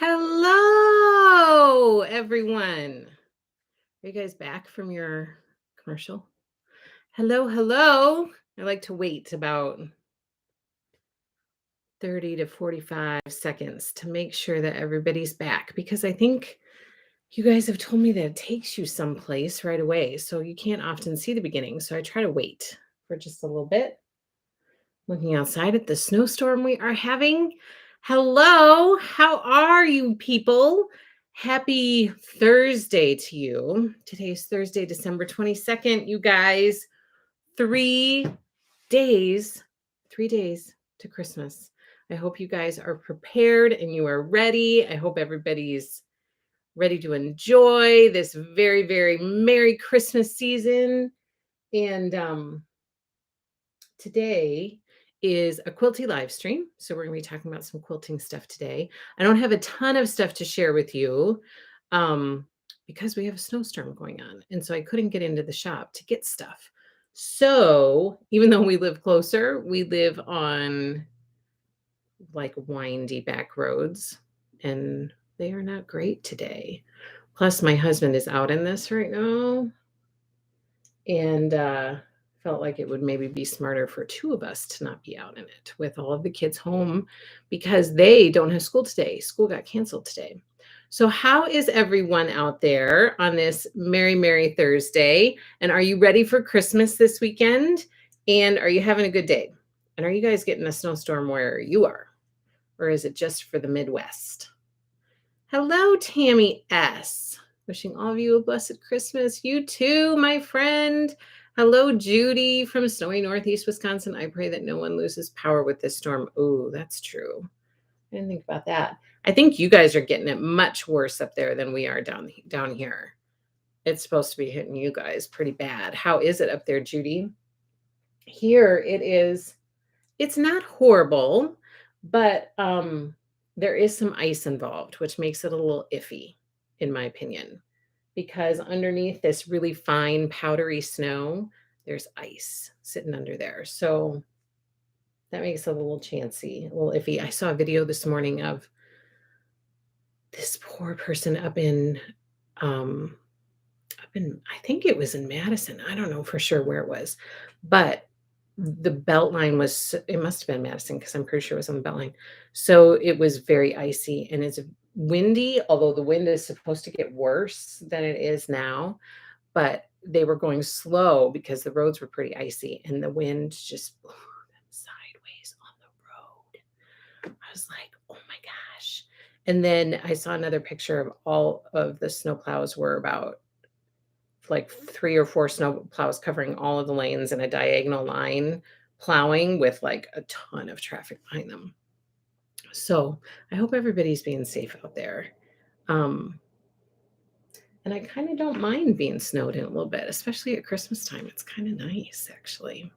Hello, everyone. Are you guys back from your commercial? Hello, hello. I like to wait about 30 to 45 seconds to make sure that everybody's back because I think you guys have told me that it takes you someplace right away. So you can't often see the beginning. So I try to wait for just a little bit. Looking outside at the snowstorm we are having. Hello, how are you people? Happy Thursday to you. Today's Thursday, December 22nd. You guys, 3 days, 3 days to Christmas. I hope you guys are prepared and you are ready. I hope everybody's ready to enjoy this very, very Merry Christmas season. And today is a quilty live stream. So we're going to be talking about some quilting stuff today. I don't have a ton of stuff to share with you because we have a snowstorm going on. And so I couldn't get into the shop to get stuff. So even though we live closer, we live on like windy back roads and they are not great today. Plus my husband is out in this right now. And felt like it would maybe be smarter for two of us to not be out in it with all of the kids home because they don't have school today. School got canceled today. So how is everyone out there on this Merry, Merry Thursday? And are you ready for Christmas this weekend? And are you having a good day? And are you guys getting a snowstorm where you are? Or is it just for the Midwest? Hello, Tammy S. Wishing all of you a blessed Christmas. You too, my friend. Hello, Judy from snowy Northeast Wisconsin. I pray that no one loses power with this storm. Oh, that's true. I didn't think about that. I think you guys are getting it much worse up there than we are down here. It's supposed to be hitting you guys pretty bad. How is it up there, Judy? Here it is. It's not horrible, but there is some ice involved, which makes it a little iffy, in my opinion, because underneath this really fine powdery snow, there's ice sitting under there. So that makes it a little chancy, a little iffy. I saw a video this morning of this poor person up in, I think it was in Madison. I don't know for sure where it was, but the belt line was, it must have been Madison because I'm pretty sure it was on the belt line. So it was very icy and it's windy, although the wind is supposed to get worse than it is now. But they were going slow because the roads were pretty icy and the wind just blew them sideways on the road. I was like, oh my gosh. And then I saw another picture of all of the snowplows were about like 3 or 4 snow plows covering all of the lanes in a diagonal line, plowing with like a ton of traffic behind them. So I hope everybody's being safe out there. And I kind of don't mind being snowed in a little bit, especially at Christmas time. It's kind of nice, actually.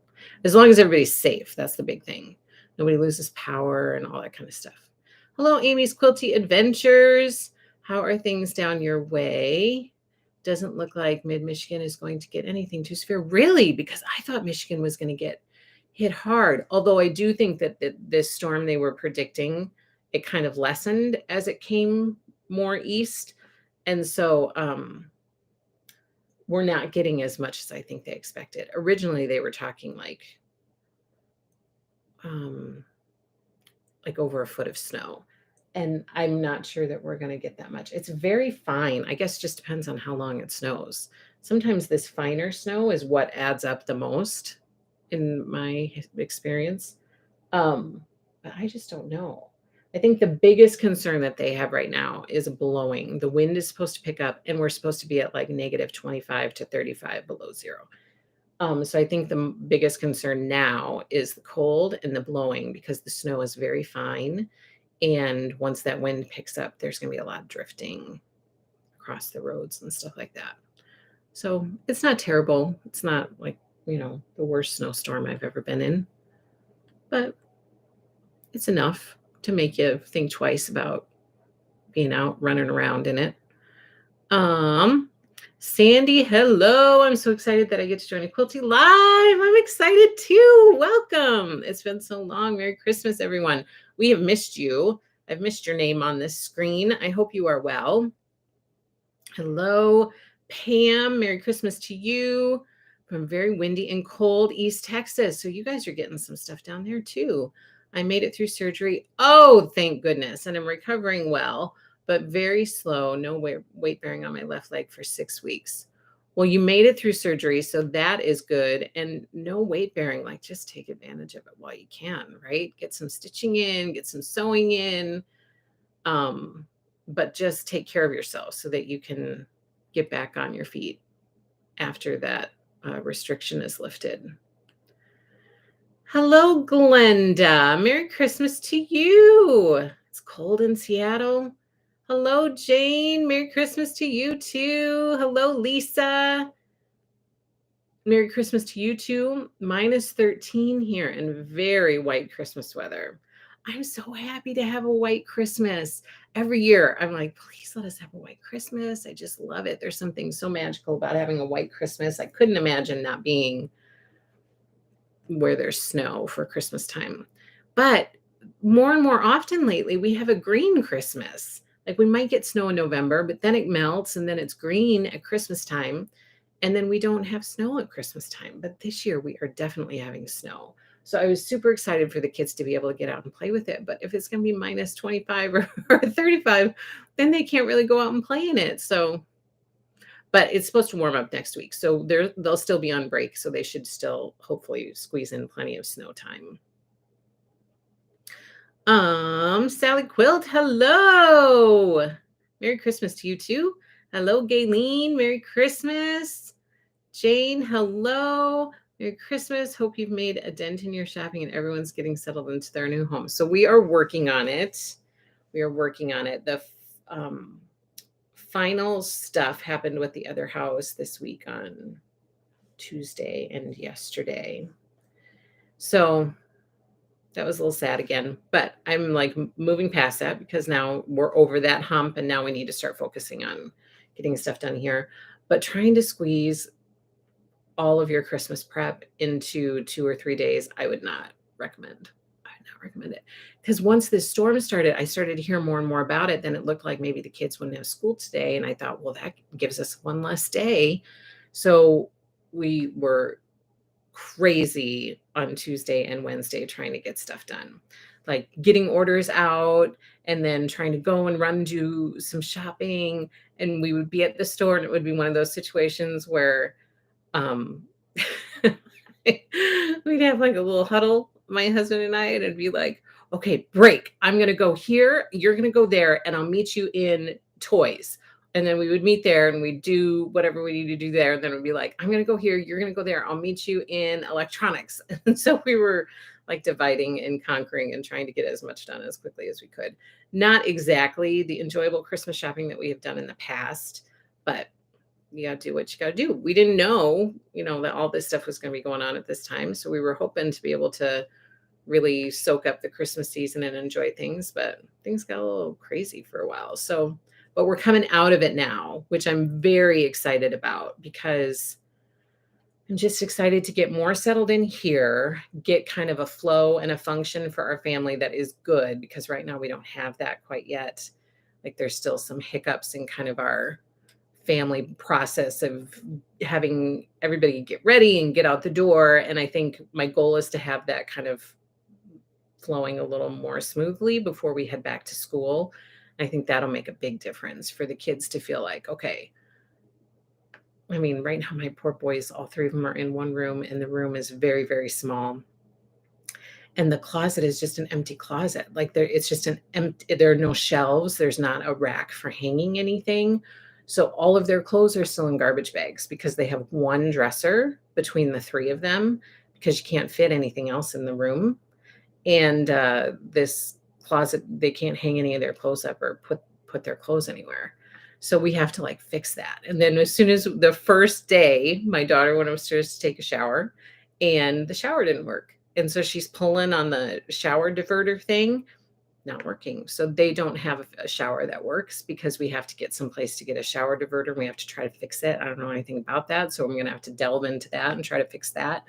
As long as everybody's safe, that's the big thing. Nobody loses power and all that kind of stuff. Hello, Amy's Quilty Adventures. How are things down your way? Doesn't look like mid-Michigan is going to get anything too severe. Really? Because I thought Michigan was going to get hit hard. Although I do think that this storm they were predicting, it kind of lessened as it came more east. And so we're not getting as much as I think they expected. Originally, they were talking like over a foot of snow. And I'm not sure that we're going to get that much. It's very fine. I guess it just depends on how long it snows. Sometimes this finer snow is what adds up the most in my experience. But I just don't know. I think the biggest concern that they have right now is blowing. The wind is supposed to pick up and we're supposed to be at like negative 25 to 35 below zero. So I think the biggest concern now is the cold and the blowing because the snow is very fine. And once that wind picks up, there's going to be a lot of drifting across the roads and stuff like that. So it's not terrible. It's not like, the worst snowstorm I've ever been in. But it's enough to make you think twice about being out running around in it. Sandy, hello. I'm so excited that I get to join a Quilty Live. I'm excited too. Welcome. It's been so long. Merry Christmas, everyone. We have missed you. I've missed your name on this screen. I hope you are well. Hello, Pam. Merry Christmas to you from very windy and cold East Texas. So you guys are getting some stuff down there too. I made it through surgery. Oh, thank goodness. And I'm recovering well, but very slow. No weight bearing on my left leg for 6 weeks. Well, you made it through surgery, so that is good. And no weight bearing, like just take advantage of it while you can, right? Get some stitching in, get some sewing in. But just take care of yourself so that you can get back on your feet after that restriction is lifted. Hello, Glenda. Merry Christmas to you. It's cold in Seattle. Hello, Jane. Merry Christmas to you too. Hello, Lisa. Merry Christmas to you too. -13 here and very white Christmas weather. I'm so happy to have a white Christmas. Every year, I'm like, please let us have a white Christmas. I just love it. There's something so magical about having a white Christmas. I couldn't imagine not being where there's snow for Christmas time. But more and more often lately, we have a green Christmas. Like we might get snow in November, but then it melts and then it's green at Christmas time. And then we don't have snow at Christmas time. But this year we are definitely having snow. So I was super excited for the kids to be able to get out and play with it. But if it's going to be -25 or 35, then they can't really go out and play in it. So, but it's supposed to warm up next week. So they'll still be on break. So they should still hopefully squeeze in plenty of snow time. Sally Quilt, hello. Merry Christmas to you too. Hello, Gayleen. Merry Christmas. Jane, hello. Merry Christmas. Hope you've made a dent in your shopping and everyone's getting settled into their new home. So we are working on it. We are working on it. The final stuff happened with the other house this week on Tuesday and yesterday. So that was a little sad again, but I'm like moving past that because now we're over that hump and now we need to start focusing on getting stuff done here. But trying to squeeze all of your Christmas prep into 2 or 3 days, I would not recommend. I would not recommend it. Because once this storm started, I started to hear more and more about it. Then it looked like maybe the kids wouldn't have school today. And I thought, well, that gives us one less day. So we were crazy on Tuesday and Wednesday trying to get stuff done, like getting orders out and then trying to go and run do some shopping. And we would be at the store and it would be one of those situations where we'd have like a little huddle, my husband and I, and it'd be like, okay, break. I'm going to go here. You're going to go there and I'll meet you in toys. And then we would meet there and we'd do whatever we need to do there. And then we'd be like, I'm going to go here. You're going to go there. I'll meet you in electronics. And so we were like dividing and conquering and trying to get as much done as quickly as we could. Not exactly the enjoyable Christmas shopping that we have done in the past, but you got to do what you got to do. We didn't know, that all this stuff was going to be going on at this time. So we were hoping to be able to really soak up the Christmas season and enjoy things, but things got a little crazy for a while. So, but we're coming out of it now, which I'm very excited about because I'm just excited to get more settled in here, get kind of a flow and a function for our family that is good because right now we don't have that quite yet. Like there's still some hiccups in kind of our family process of having everybody get ready and get out the door. And I think my goal is to have that kind of flowing a little more smoothly before we head back to school. I think that'll make a big difference for the kids to feel like, okay, I mean, right now my poor boys, all 3 of them are in one room and the room is very, very small. And the closet is just an empty closet. Like it's just an empty, there are no shelves. There's not a rack for hanging anything. So all of their clothes are still in garbage bags because they have one dresser between the 3 of them because you can't fit anything else in the room. And this closet, they can't hang any of their clothes up or put their clothes anywhere. So we have to like fix that. And then as soon as the first day, my daughter went upstairs to take a shower and the shower didn't work. And so she's pulling on the shower diverter thing, not working. So they don't have a shower that works because we have to get someplace to get a shower diverter. And we have to try to fix it. I don't know anything about that. So I'm going to have to delve into that and try to fix that.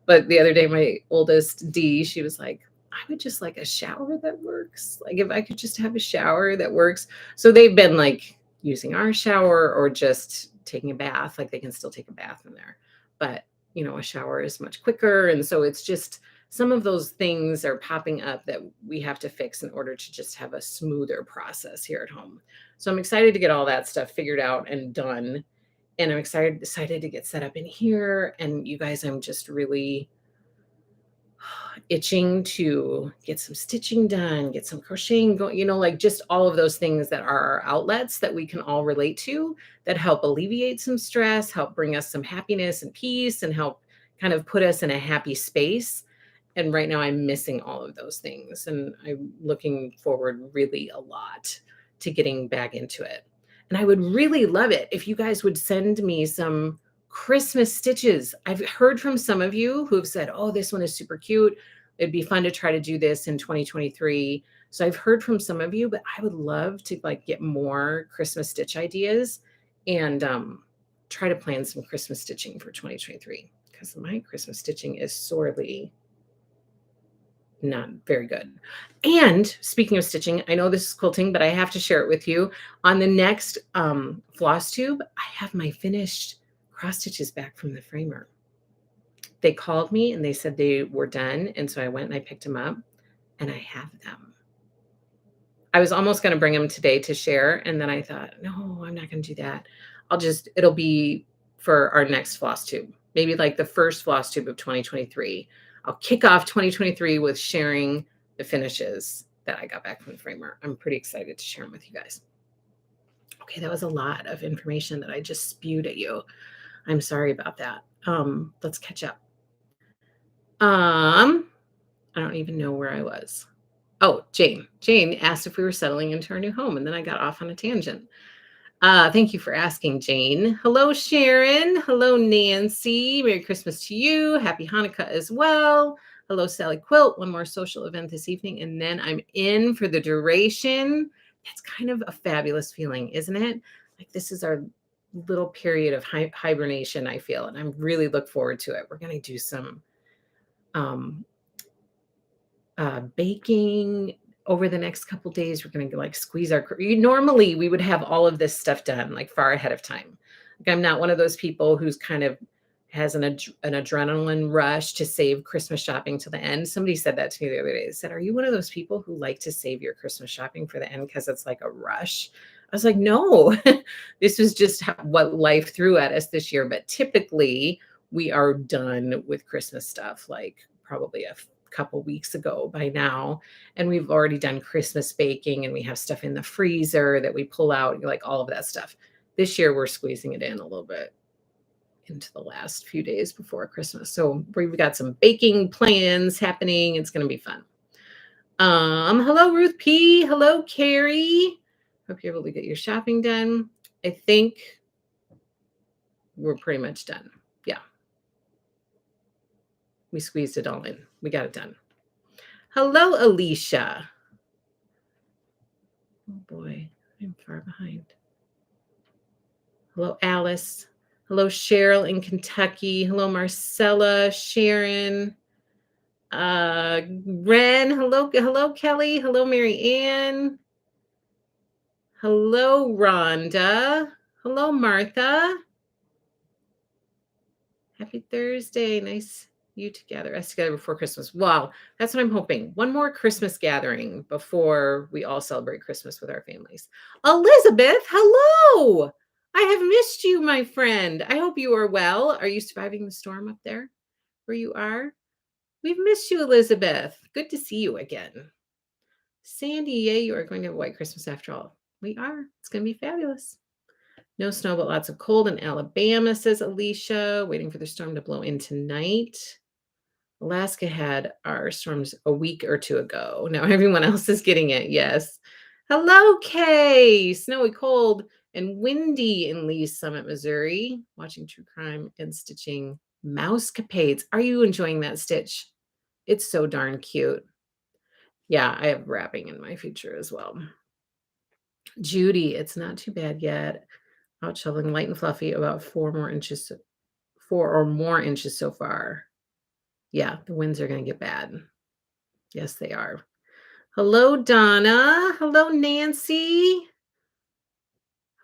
But the other day, my oldest D, she was like, I would just like a shower that works. Like if I could just have a shower that works. So they've been like using our shower or just taking a bath. Like they can still take a bath in there. But, a shower is much quicker. And so it's just some of those things are popping up that we have to fix in order to just have a smoother process here at home. So I'm excited to get all that stuff figured out and done. And I'm excited to get set up in here. And you guys, I'm just really itching to get some stitching done, get some crocheting going, like just all of those things that are our outlets that we can all relate to that help alleviate some stress, help bring us some happiness and peace, and help kind of put us in a happy space. And right now I'm missing all of those things. And I'm looking forward really a lot to getting back into it. And I would really love it if you guys would send me some Christmas stitches. I've heard from some of you who've said, "Oh, this one is super cute. It'd be fun to try to do this in 2023." So I've heard from some of you, but I would love to like get more Christmas stitch ideas and try to plan some Christmas stitching for 2023 because my Christmas stitching is sorely not very good. And speaking of stitching, I know this is quilting, but I have to share it with you. On the next floss tube, I have my finished cross stitches back from the framer. They called me and they said they were done. And so I went and I picked them up and I have them. I was almost going to bring them today to share. And then I thought, no, I'm not going to do that. It'll be for our next floss tube, maybe like the first floss tube of 2023. I'll kick off 2023 with sharing the finishes that I got back from the framer. I'm pretty excited to share them with you guys. Okay, that was a lot of information that I just spewed at you. I'm sorry about that. Let's catch up. I don't even know where I was. Oh, Jane. Jane asked if we were settling into our new home, and then I got off on a tangent. Thank you for asking, Jane. Hello, Sharon. Hello, Nancy. Merry Christmas to you. Happy Hanukkah as well. Hello, Sally Quilt. One more social event this evening, and then I'm in for the duration. That's kind of a fabulous feeling, isn't it? Like this is our little period of hibernation, I feel, and I'm really look forward to it. We're going to do some um, baking over the next couple days. We're going to like squeeze normally we would have all of this stuff done like far ahead of time. Like, I'm not one of those people who's kind of has an adrenaline rush to save Christmas shopping to the end. Somebody said that to me the other day. They said, "Are you one of those people who like to save your Christmas shopping for the end because it's like a rush?" I was like, "No, this was just what life threw at us this year. But typically we are done with Christmas stuff like probably a couple weeks ago by now, and we've already done Christmas baking and we have stuff in the freezer that we pull out, like all of that stuff. This year we're squeezing it in a little bit into the last few days before Christmas. So we've got some baking plans happening. It's going to be fun. Hello, Ruth P. Hello, Carrie. Hope you're able to get your shopping done. I think we're pretty much done. Yeah. We squeezed it all in. We got it done. Hello, Alicia. Oh boy, I'm far behind. Hello, Alice. Hello, Cheryl in Kentucky. Hello, Marcella, Sharon, Ren. Hello, Kelly. Hello, Mary Ann. Hello, Rhonda. Hello, Martha. Happy Thursday. Nice you together, us together before Christmas. Wow, that's what I'm hoping. One more Christmas gathering before we all celebrate Christmas with our families. Elizabeth, hello. I have missed you, my friend. I hope you are well. Are you surviving the storm up there where you are? We've missed you, Elizabeth. Good to see you again. Sandy, yay, you are going to have a white Christmas after all. We are. It's going to be fabulous. No snow, but lots of cold in Alabama, says Alicia. Waiting for the storm to blow in tonight. Alaska had our storms a week or two ago. Now everyone else is getting it. Yes. Hello, Kay. Snowy, cold, and windy in Lee's Summit, Missouri. Watching true crime and stitching mousecapades. Are you enjoying that stitch? It's so darn cute. Yeah, I have wrapping in my future as well. Judy, it's not too bad yet. Out shoveling light and fluffy, about 4 or more inches so far. Yeah, the winds are going to get bad. Yes, they are. Hello, Donna. Hello, Nancy.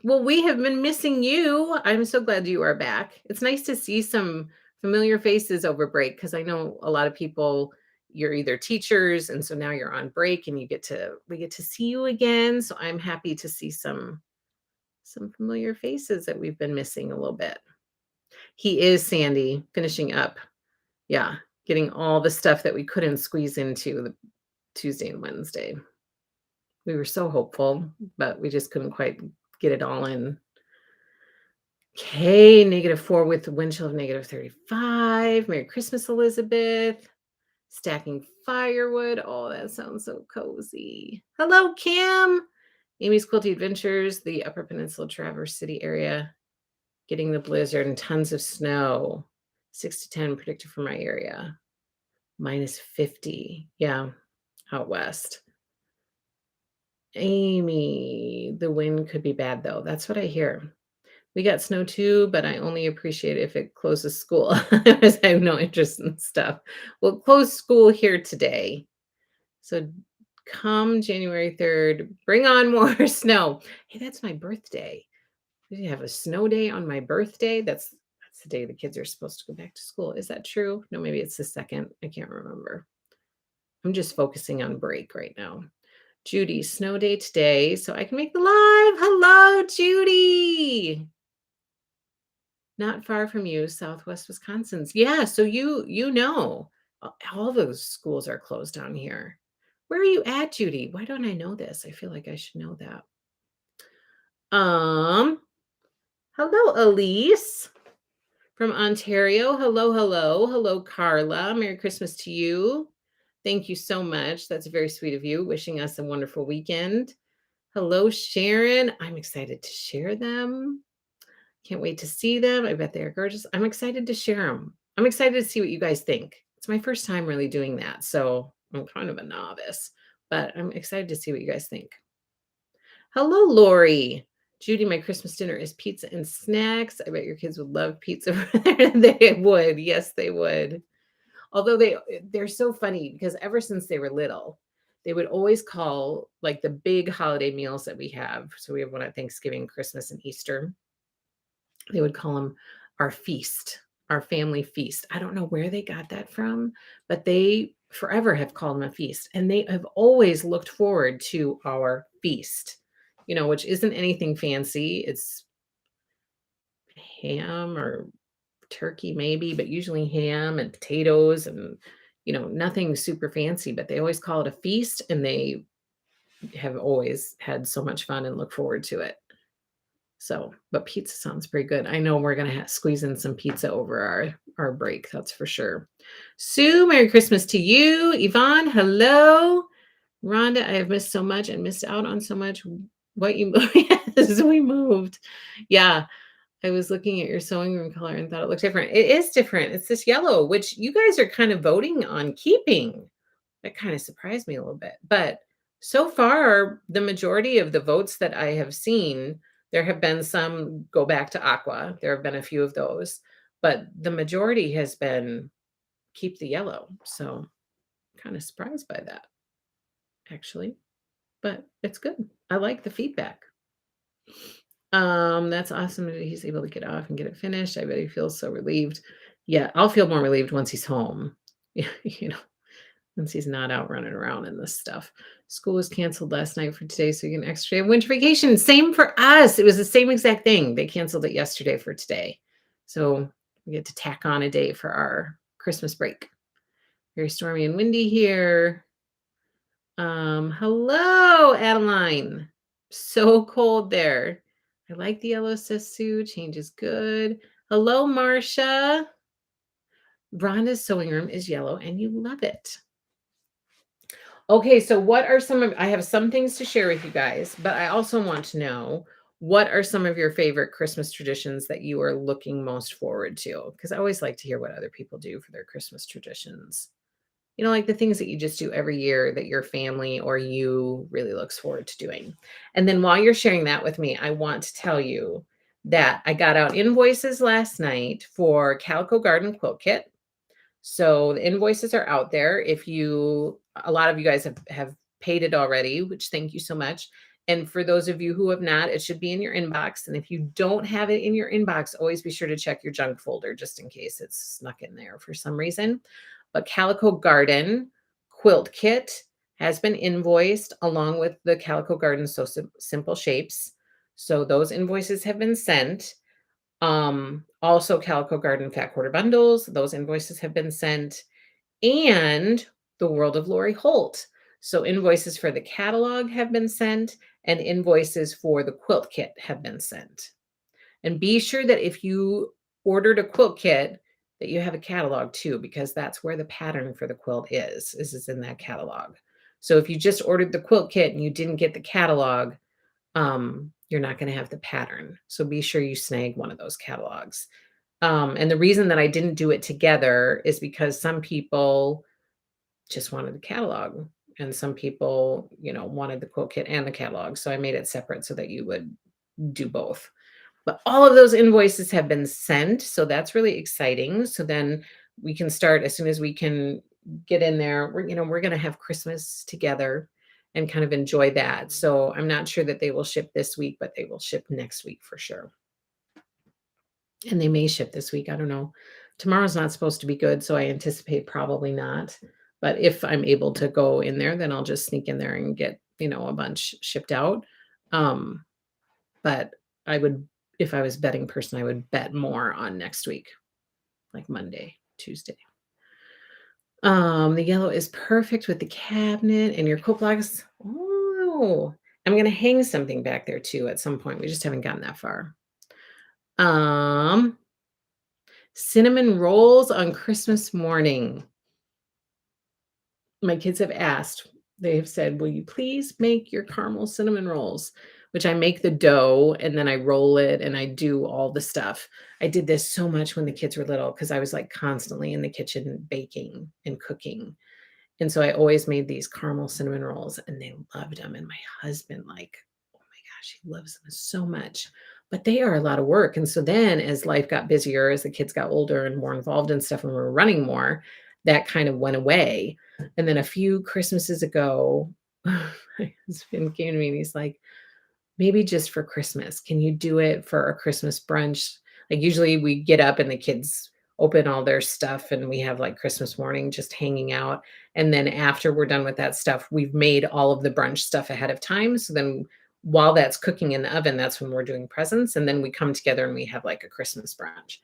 Well, we have been missing you. I'm so glad you are back. It's nice to see some familiar faces over break because I know a lot of people, you're either teachers, and so now you're on break and we get to see you again. So I'm happy to see some familiar faces that we've been missing a little bit. He is Sandy finishing up. Yeah, getting all the stuff that we couldn't squeeze into the Tuesday and Wednesday. We were so hopeful, but we just couldn't quite get it all in. Okay, -4 with the wind chill of -35. Merry Christmas, Elizabeth. Stacking firewood. Oh, that sounds so cozy. Hello, Kim. Amy's Quilty Adventures, the Upper Peninsula Traverse City area, getting the blizzard and tons of snow. 6 to 10 predicted for my area. -50. Yeah, out west. Amy, the wind could be bad though. That's what I hear. We got snow too, but I only appreciate it if it closes school. As I have no interest in stuff. We'll close school here today. So come January 3rd, bring on more snow. Hey, that's my birthday. We have a snow day on my birthday. That's the day the kids are supposed to go back to school. Is that true? No, maybe it's the second. I can't remember. I'm just focusing on break right now. Judy, snow day today, so I can make the live. Hello, Judy. Not far from you, Southwest Wisconsin's. Yeah, so you know, all those schools are closed down here. Where are you at, Judy? Why don't I know this? I feel like I should know that. Um, hello, Elise from Ontario. Hello, hello. Hello, Carla. Merry Christmas to you. Thank you so much. That's very sweet of you. Wishing us a wonderful weekend. Hello, Sharon. I'm excited to share them. Can't wait to see them. I bet they are gorgeous. I'm excited to share them. I'm excited to see what you guys think. It's my first time really doing that, so I'm kind of a novice, but I'm excited to see what you guys think. Hello, Lori. Judy, my Christmas dinner is pizza and snacks. I bet your kids would love pizza. They would. Yes, they would. Although they're so funny because ever since they were little, they would always call like the big holiday meals that we have. So we have one at Thanksgiving, Christmas, and Easter. They would call them our feast, our family feast. I don't know where they got that from, but they forever have called them a feast. And they have always looked forward to our feast, which isn't anything fancy. It's ham or turkey, maybe, but usually ham and potatoes and, nothing super fancy, but they always call it a feast. And they have always had so much fun and look forward to it. So, but pizza sounds pretty good. I know we're gonna squeeze in some pizza over our break. That's for sure. Sue, Merry Christmas to you. Yvonne, hello. Rhonda, I have missed so much and missed out on so much. What you yes, we moved. Yeah, I was looking at your sewing room color and thought it looked different. It is different. It's this yellow, which you guys are kind of voting on keeping. That kind of surprised me a little bit. But so far, the majority of the votes that I have seen, there have been some go back to aqua. There have been a few of those, but the majority has been keep the yellow. So kind of surprised by that, actually. But it's good. I like the feedback. That's awesome that he's able to get off and get it finished. I bet he feels so relieved. Yeah, I'll feel more relieved once he's home. you know, Once he's not out running around in this stuff. School was canceled last night for today, so you get an extra day of winter vacation. Same for us. It was the same exact thing. They canceled it yesterday for today. So we get to tack on a day for our Christmas break. Very stormy and windy here. Hello, Adeline. So cold there. I like the yellow, says Sue. Change is good. Hello, Marcia. Rhonda's sewing room is yellow and you love it. Okay, so what are I have some things to share with you guys, but I also want to know what are some of your favorite Christmas traditions that you are looking most forward to? Because I always like to hear what other people do for their Christmas traditions. Like the things that you just do every year that your family or you really looks forward to doing. And then while you're sharing that with me, I want to tell you that I got out invoices last night for Calico Garden Quilt Kit. So the invoices are out there. If you a lot of you guys have paid it already, which thank you so much. And for those of you who have not, it should be in your inbox. And if you don't have it in your inbox, always be sure to check your junk folder just in case it's snuck in there for some reason. But Calico Garden quilt kit has been invoiced along with the Calico Garden Simple Shapes. So those invoices have been sent. Also Calico Garden Fat Quarter Bundles, those invoices have been sent, and the World of Lori Holt. So invoices for the catalog have been sent, and invoices for the quilt kit have been sent. And be sure that if you ordered a quilt kit, that you have a catalog too, because that's where the pattern for the quilt is in that catalog. So if you just ordered the quilt kit and you didn't get the catalog, you're not going to have the pattern. So be sure you snag one of those catalogs. And the reason that I didn't do it together is because some people just wanted the catalog and some people, wanted the quilt kit and the catalog. So I made it separate so that you would do both. But all of those invoices have been sent. So that's really exciting. So then we can start as soon as we can get in there. We're going to have Christmas together and kind of enjoy that. So I'm not sure that they will ship this week, but they will ship next week for sure. And they may ship this week. I don't know. Tomorrow's not supposed to be good, so I anticipate probably not. But if I'm able to go in there, then I'll just sneak in there and get, a bunch shipped out. But I would, if I was betting person, I would bet more on next week, like Monday, Tuesday. The yellow is perfect with the cabinet and your quilt blocks. Oh, I'm going to hang something back there too at some point. We just haven't gotten that far. Cinnamon rolls on Christmas morning. My kids have asked, they have said, will you please make your caramel cinnamon rolls? Which I make the dough and then I roll it and I do all the stuff. I did this so much when the kids were little because I was like constantly in the kitchen baking and cooking. And so I always made these caramel cinnamon rolls and they loved them. And my husband, like, oh my gosh, he loves them so much. But they are a lot of work. And so then as life got busier, as the kids got older and more involved in stuff and we were running more, that kind of went away. And then a few Christmases ago, my husband came to me and he's like, maybe just for Christmas, can you do it for a Christmas brunch? Like usually we get up and the kids open all their stuff and we have like Christmas morning just hanging out. And then after we're done with that stuff, we've made all of the brunch stuff ahead of time. So then while that's cooking in the oven, that's when we're doing presents. And then we come together and we have like a Christmas brunch.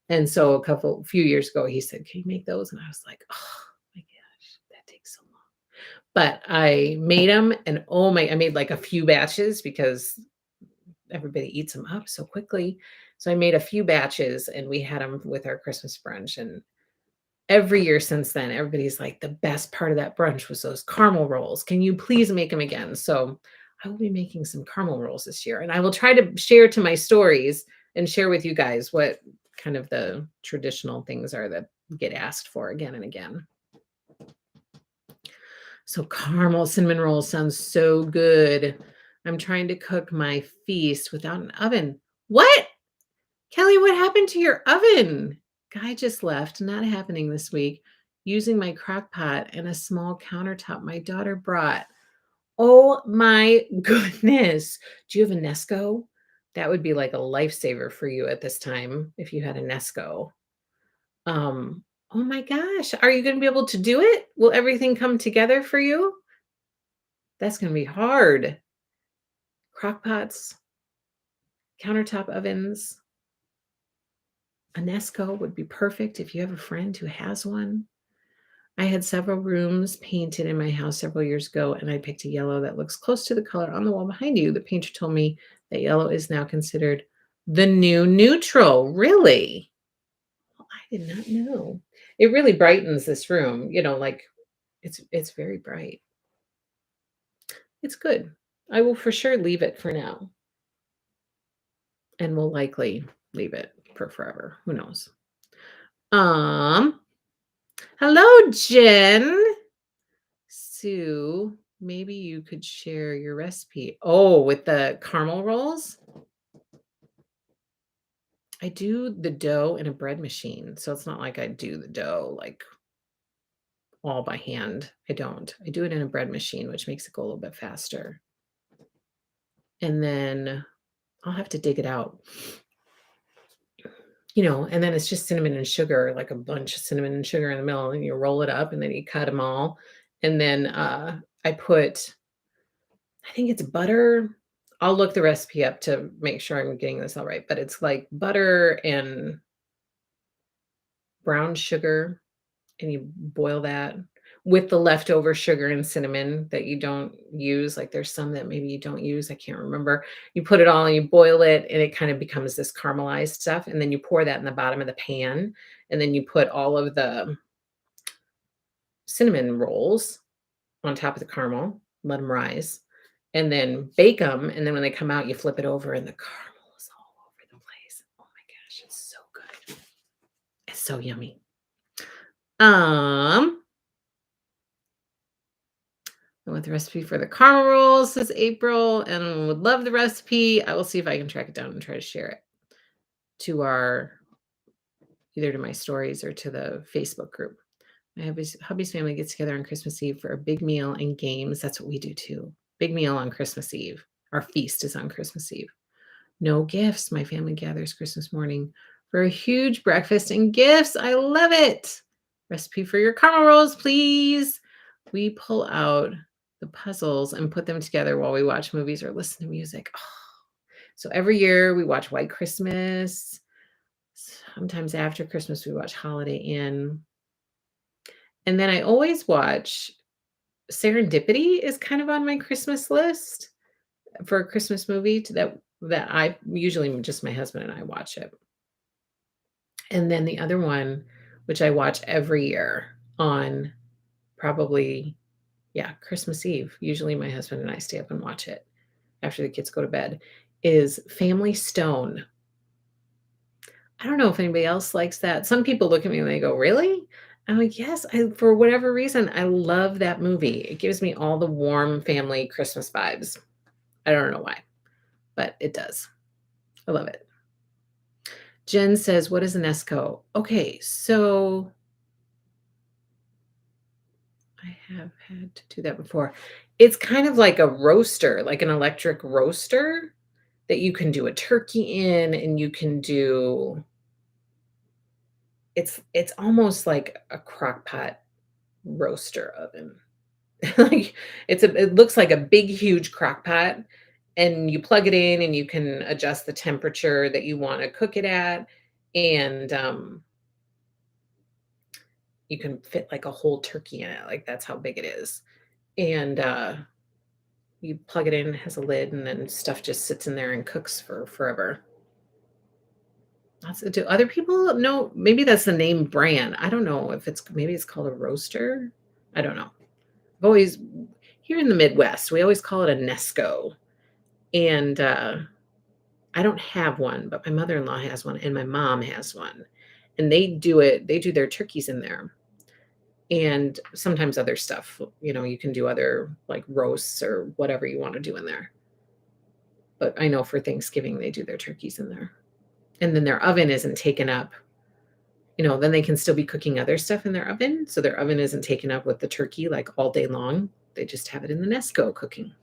And so few years ago, he said, can you make those? And I was like, oh my gosh, that takes so long. But I made them and I made like a few batches because everybody eats them up so quickly. So I made a few batches and we had them with our Christmas brunch. And every year since then, everybody's like, the best part of that brunch was those caramel rolls. Can you please make them again? So I will be making some caramel rolls this year. And I will try to share to my stories and share with you guys what kind of the traditional things are that get asked for again and again. So caramel cinnamon rolls sounds so good. I'm trying to cook my feast without an oven. What? Kelly, what happened to your oven? Guy just left, not happening this week, using my crock pot and a small countertop my daughter brought. Oh my goodness. Do you have a Nesco? That would be like a lifesaver for you at this time if you had a Nesco. Oh my gosh. Are you going to be able to do it? Will everything come together for you? That's going to be hard. Crock pots, countertop ovens, a Nesco would be perfect if you have a friend who has one. I had several rooms painted in my house several years ago, and I picked a yellow that looks close to the color on the wall behind you. The painter told me that yellow is now considered the new neutral. Really? Well, I did not know. It really brightens this room, like it's very bright. It's good. I will for sure leave it for now. And will likely leave it for forever. Who knows? Hello, Jen. Sue, maybe you could share your recipe. Oh, with the caramel rolls? I do the dough in a bread machine. So it's not like I do the dough like all by hand. I don't. I do it in a bread machine, which makes it go a little bit faster. And then I'll have to dig it out. And then it's just cinnamon and sugar, like a bunch of cinnamon and sugar in the middle, and you roll it up and then you cut them all. And then I think it's butter. I'll look the recipe up to make sure I'm getting this all right, but it's like butter and brown sugar, and you boil that with the leftover sugar and cinnamon that you don't use. Like there's some that maybe you don't use. I can't remember. You put it all and you boil it, and it kind of becomes this caramelized stuff. And then you pour that in the bottom of the pan. And then you put all of the cinnamon rolls on top of the caramel, let them rise, and then bake them. And then when they come out, you flip it over, and the caramel is all over the place. Oh my gosh, it's so good. It's so yummy. I want the recipe for the caramel rolls, says April, and would love the recipe. I will see if I can track it down and try to share it to either to my stories or to the Facebook group. My hubby's family gets together on Christmas Eve for a big meal and games. That's what we do too. Big meal on Christmas Eve. Our feast is on Christmas Eve. No gifts. My family gathers Christmas morning for a huge breakfast and gifts. I love it. Recipe for your caramel rolls, please. We pull out the puzzles and put them together while we watch movies or listen to music. Oh. So every year we watch White Christmas. Sometimes after Christmas, we watch Holiday Inn. And then I always watch Serendipity is kind of on my Christmas list for a Christmas movie that I usually just my husband and I watch it. And then the other one, which I watch every year on probably, Christmas Eve. Usually my husband and I stay up and watch it after the kids go to bed, is Family Stone. I don't know if anybody else likes that. Some people look at me and they go, "Really?" I'm like, "Yes, for whatever reason, I love that movie. It gives me all the warm family Christmas vibes. I don't know why, but it does. I love it." Jen says, "What is an ESCO?" Okay, so I have had to do that before. It's kind of like a roaster, like an electric roaster that you can do a turkey in, and you can do it's almost like a crock pot roaster oven. Like it looks like a big huge crock pot, and you plug it in and you can adjust the temperature that you want to cook it at, and you can fit like a whole turkey in it. Like that's how big it is. And you plug it in, it has a lid, and then stuff just sits in there and cooks for forever. Do other people know? Maybe that's the name brand. I don't know if maybe it's called a roaster. I don't know. I've always here in the Midwest, we always call it a Nesco. And I don't have one, but my mother-in-law has one and my mom has one. And they do their turkeys in there. And sometimes other stuff, you can do other like roasts or whatever you want to do in there. But I know for Thanksgiving they do their turkeys in there. And then their oven isn't taken up. Then they can still be cooking other stuff in their oven. So their oven isn't taken up with the turkey like all day long. They just have it in the Nesco cooking.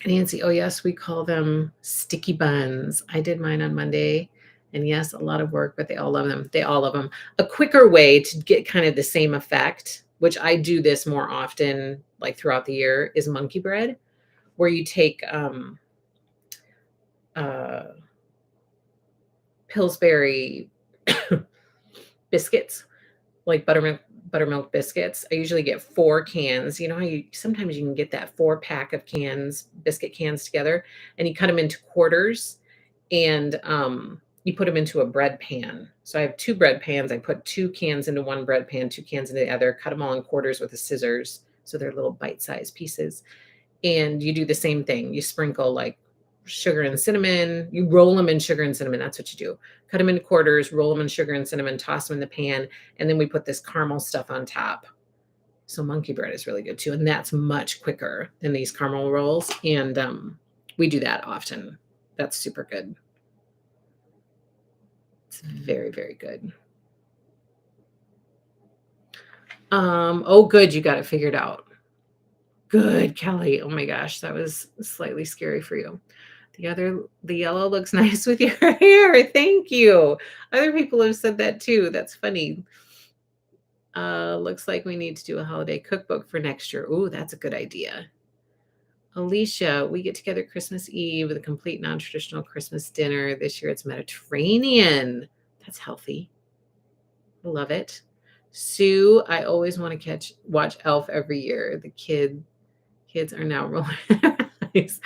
Nancy, oh yes, we call them sticky buns. I did mine on Monday. And yes, a lot of work, but they all love them. They all love them. A quicker way to get kind of the same effect, which I do this more often, like throughout the year, is monkey bread, where you take Pillsbury biscuits, like buttermilk biscuits. I usually get 4 cans. You know how sometimes you can get that 4-pack of biscuit cans together, and you cut them into quarters, and you put them into a bread pan. So I have 2 bread pans. I put 2 cans into one bread pan, 2 cans into the other, cut them all in quarters with the scissors. So they're little bite-sized pieces. And you do the same thing. You sprinkle like sugar and cinnamon. You roll them in sugar and cinnamon. That's what you do. Cut them into quarters, roll them in sugar and cinnamon, toss them in the pan, and then we put this caramel stuff on top. So monkey bread is really good too, and that's much quicker than these caramel rolls. And we do that often. That's super good. It's very, very good. Oh, good, you got it figured out. Good, Kelly. Oh my gosh, that was slightly scary for you. The yellow looks nice with your hair. Thank you. Other people have said that too. That's funny. Looks like we need to do a holiday cookbook for next year. Ooh, that's a good idea. Alicia, we get together Christmas Eve with a complete non-traditional Christmas dinner. This year it's Mediterranean. That's healthy. I love it. Sue, I always want to watch Elf every year. The kids are now rolling their eyes.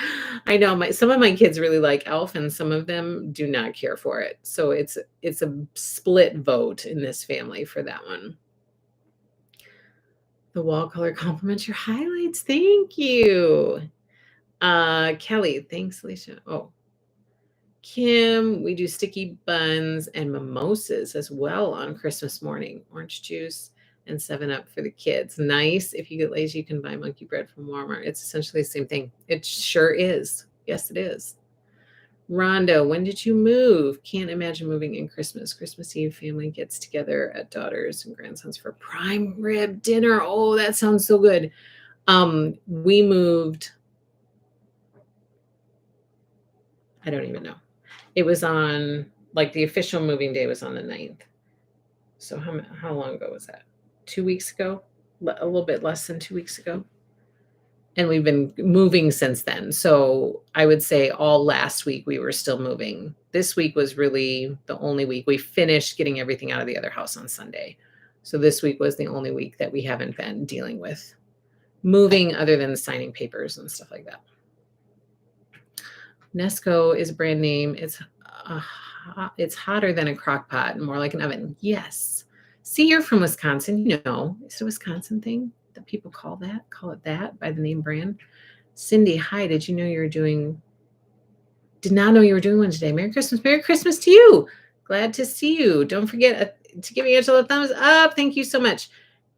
I know some of my kids really like Elf and some of them do not care for it. So it's a split vote in this family for that one. The wall color complements your highlights. Thank you. Kelly, thanks, Alicia. Oh, Kim, we do sticky buns and mimosas as well on Christmas morning. Orange juice and 7-Up for the kids. Nice. If you get lazy, you can buy monkey bread from Walmart. It's essentially the same thing. It sure is. Yes, it is. Rhonda, when did you move? Can't imagine moving in Christmas. Christmas Eve, family gets together at daughters and grandsons for prime rib dinner. Oh, that sounds so good. We moved. I don't even know. It was on, like, the official moving day was on the 9th. So how long ago was that? 2 weeks ago? A little bit less than 2 weeks ago. And we've been moving since then. So I would say all last week we were still moving. This week was really the only week. We finished getting everything out of the other house on Sunday. So this week was the only week that we haven't been dealing with moving other than signing papers and stuff like that. Nesco is a brand name. It's hotter than a crock pot and more like an oven. Yes. See, you're from Wisconsin. You know, it's a Wisconsin thing that people call it that by the name brand. Cindy, hi. Did not know you were doing one today. Merry Christmas. Merry Christmas to you. Glad to see you. Don't forget to give me Angela a thumbs up. Thank you so much.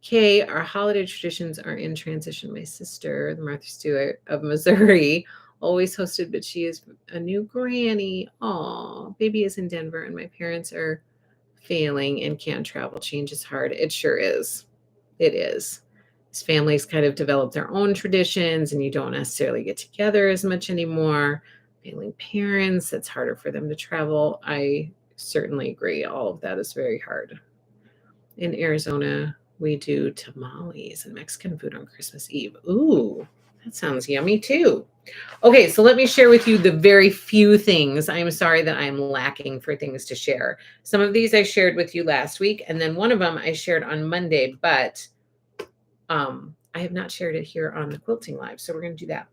Kay, our holiday traditions are in transition. My sister, the Martha Stewart of Missouri, always hosted, but she is a new granny. Aw, baby is in Denver, and my parents are failing and can't travel. Change is hard. It sure is. It is. As families kind of develop their own traditions, and you don't necessarily get together as much anymore. Failing parents, it's harder for them to travel. I certainly agree. All of that is very hard. In Arizona, we do tamales and Mexican food on Christmas Eve. Ooh, that sounds yummy too. Okay, so let me share with you the very few things. I'm sorry that I'm lacking for things to share. Some of these I shared with you last week, and then one of them I shared on Monday, but I have not shared it here on the Quilting Live, so we're going to do that.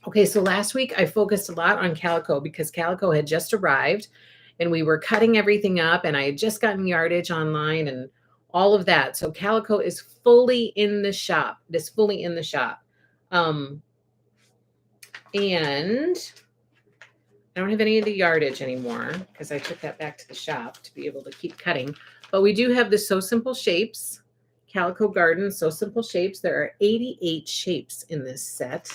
Okay, so last week I focused a lot on calico because calico had just arrived and we were cutting everything up and I had just gotten yardage online and all of that. So calico is fully in the shop. It is fully in the shop. And I don't have any of the yardage anymore because I took that back to the shop to be able to keep cutting. But we do have the So Simple Shapes, Calico Garden, So Simple Shapes. There are 88 shapes in this set.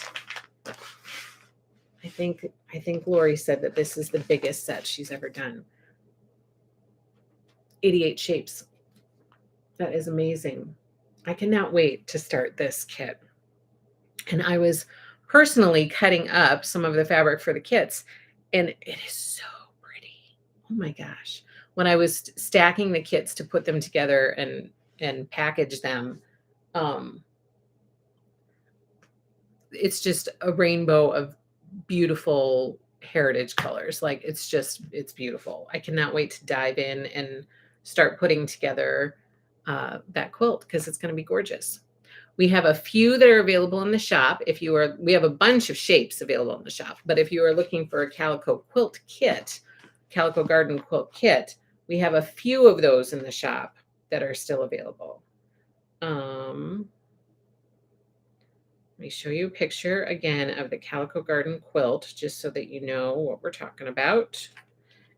I think Lori said that this is the biggest set she's ever done. 88 shapes. That is amazing. I cannot wait to start this kit. And I was personally cutting up some of the fabric for the kits, and it is so pretty. Oh my gosh. When I was stacking the kits to put them together and package them, it's just a rainbow of beautiful heritage colors. Like it's beautiful. I cannot wait to dive in and start putting together that quilt because it's going to be gorgeous. We have a few that are available in the shop. We have a bunch of shapes available in the shop, but if you are looking for a calico quilt kit, calico garden quilt kit, we have a few of those in the shop that are still available. Let me show you a picture again of the Calico Garden quilt, just so that you know what we're talking about.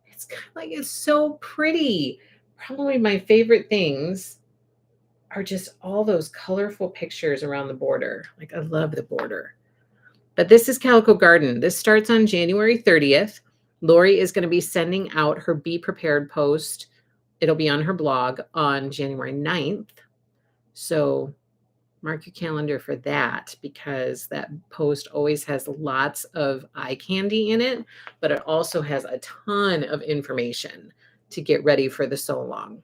It's kind of like, it's so pretty. Probably my favorite things are just all those colorful pictures around the border. Like, I love the border. But this is Calico Garden. This starts on January 30th. Lori is going to be sending out her Be Prepared post. It'll be on her blog on January 9th. So mark your calendar for that because that post always has lots of eye candy in it, but it also has a ton of information to get ready for the so long.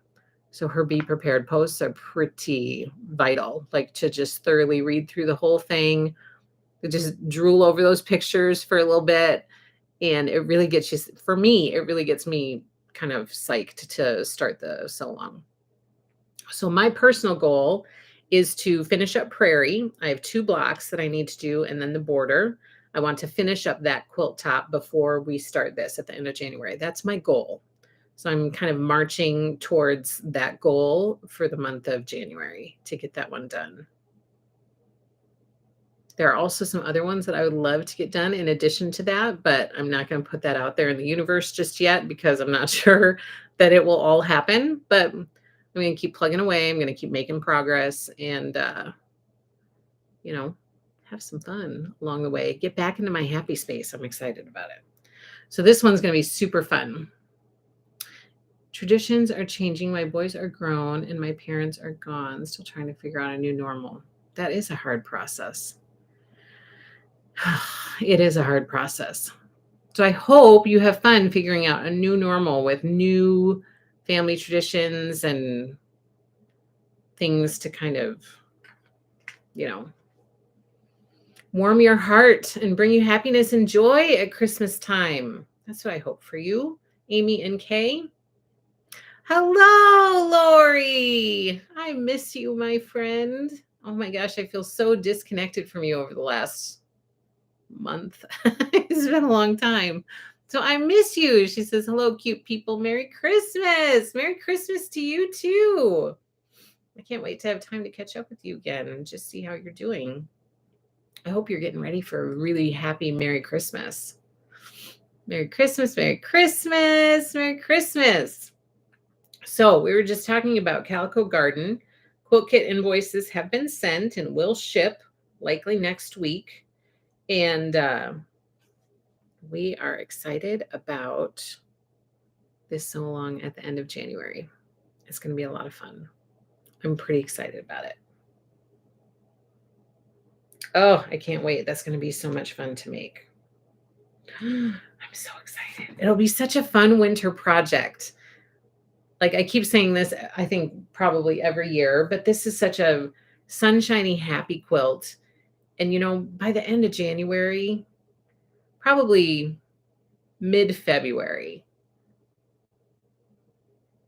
So her be prepared posts are pretty vital, like to just thoroughly read through the whole thing, to just drool over those pictures for a little bit. And it really gets you, for me, it really gets me kind of psyched to start the so long. So my personal goal is to finish up Prairie. I have 2 blocks that I need to do, and then the border. I want to finish up that quilt top before we start this at the end of January. That's my goal. So I'm kind of marching towards that goal for the month of January to get that one done. There are also some other ones that I would love to get done in addition to that, but I'm not going to put that out there in the universe just yet because I'm not sure that it will all happen. But I'm going to keep plugging away. I'm going to keep making progress and, you know, have some fun along the way. Get back into my happy space. I'm excited about it. So this one's going to be super fun. Traditions are changing. My boys are grown and my parents are gone. Still trying to figure out a new normal. That is a hard process. It is a hard process. So I hope you have fun figuring out a new normal with new family traditions and things to kind of, warm your heart and bring you happiness and joy at Christmas time. That's what I hope for you, Amy and Kay. Hello, Lori. I miss you, my friend. Oh my gosh, I feel so disconnected from you over the last month. It's been a long time. So I miss you. She says, hello, cute people. Merry Christmas. Merry Christmas to you too. I can't wait to have time to catch up with you again and just see how you're doing. I hope you're getting ready for a really happy Merry Christmas. Merry Christmas, Merry Christmas, Merry Christmas. So we were just talking about Calico Garden. Quilt kit invoices have been sent and will ship likely next week. And we are excited about this so long at the end of January. It's going to be a lot of fun. I'm pretty excited about it. Oh, I can't wait. That's going to be so much fun to make. I'm so excited. It'll be such a fun winter project. Like I keep saying this, I think probably every year, but this is such a sunshiny, happy quilt. And by the end of January, probably mid-February,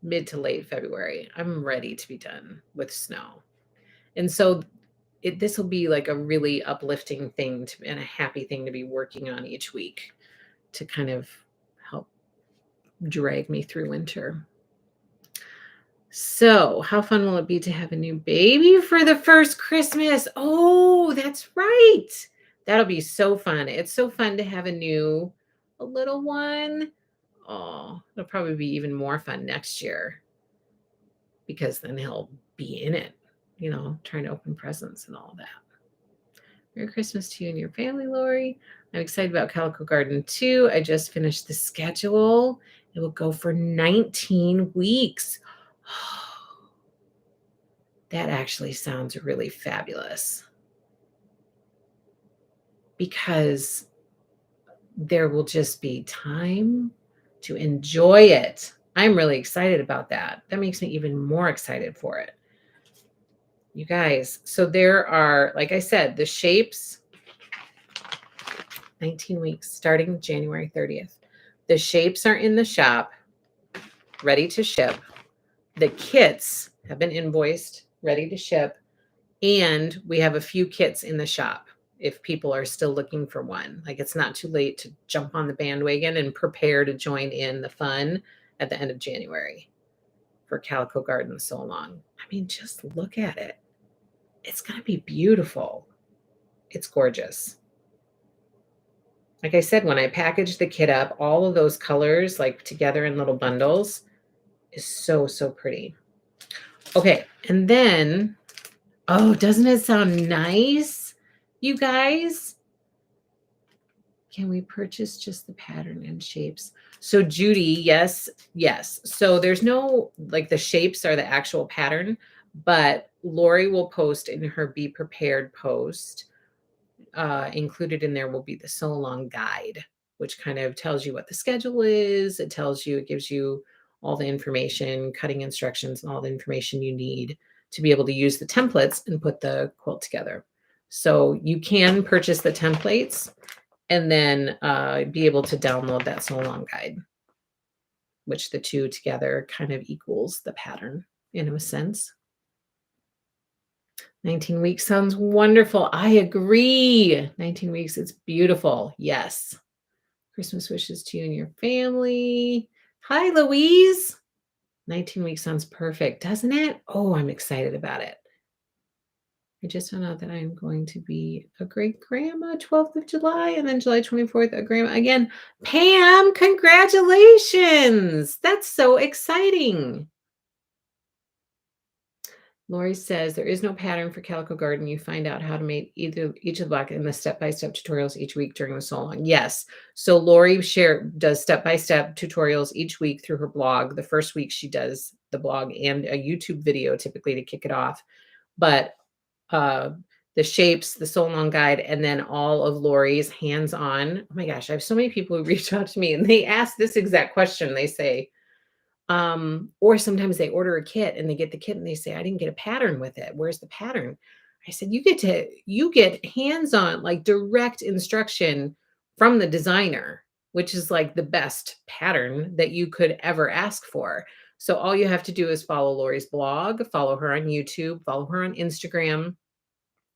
mid to late February, I'm ready to be done with snow. And so this will be like a really uplifting thing and a happy thing to be working on each week to kind of help drag me through winter. So how fun will it be to have a new baby for the first Christmas? Oh, that's right. That'll be so fun. It's so fun to have a little one. Oh, it'll probably be even more fun next year because then he'll be in it, trying to open presents and all that. Merry Christmas to you and your family, Lori. I'm excited about Calico Garden too. I just finished the schedule. It will go for 19 weeks. That actually sounds really fabulous because there will just be time to enjoy it. I'm really excited about that. That makes me even more excited for it. You guys, so there are, like I said, the shapes, 19 weeks starting January 30th. The shapes are in the shop, ready to ship. The kits have been invoiced, ready to ship. And we have a few kits in the shop if people are still looking for one. Like it's not too late to jump on the bandwagon and prepare to join in the fun at the end of January for Calico Garden so long. I mean, just look at it. It's going to be beautiful. It's gorgeous. Like I said, when I packaged the kit up, all of those colors like together in little bundles is so, so pretty. Okay. And then, oh, doesn't it sound nice, you guys? Can we purchase just the pattern and shapes? So Judy, yes. So there's no, like the shapes are the actual pattern, But Lori will post in her Be Prepared post. Included in there will be the sew along guide, which kind of tells you what the schedule is. It tells you, it gives you all the information, cutting instructions, and all the information you need to be able to use the templates and put the quilt together. So you can purchase the templates and then be able to download that sew along guide, which the two together kind of equals the pattern in a sense. 19 weeks sounds wonderful. I agree. 19 weeks, it's beautiful. Yes. Christmas wishes to you and your family. Hi, Louise. 19 weeks sounds perfect, doesn't it? Oh, I'm excited about it. I just found out that I'm going to be a great grandma 12th of July and then July 24th, a grandma again. Pam, congratulations. That's so exciting. Lori says there is no pattern for Calico Garden. You find out how to make either each of the block in the step-by-step tutorials each week during the sew along. Yes. So Lori does step-by-step tutorials each week through her blog. The first week she does the blog and a YouTube video typically to kick it off. But the shapes, the sew along guide, and then all of Lori's hands-on. Oh my gosh, I have so many people who reach out to me and they ask this exact question. They say, or sometimes they order a kit and they get the kit and they say, I didn't get a pattern with it. Where's the pattern? I said, you get hands-on, like direct instruction from the designer, which is like the best pattern that you could ever ask for. So all you have to do is follow Lori's blog, follow her on YouTube, follow her on Instagram,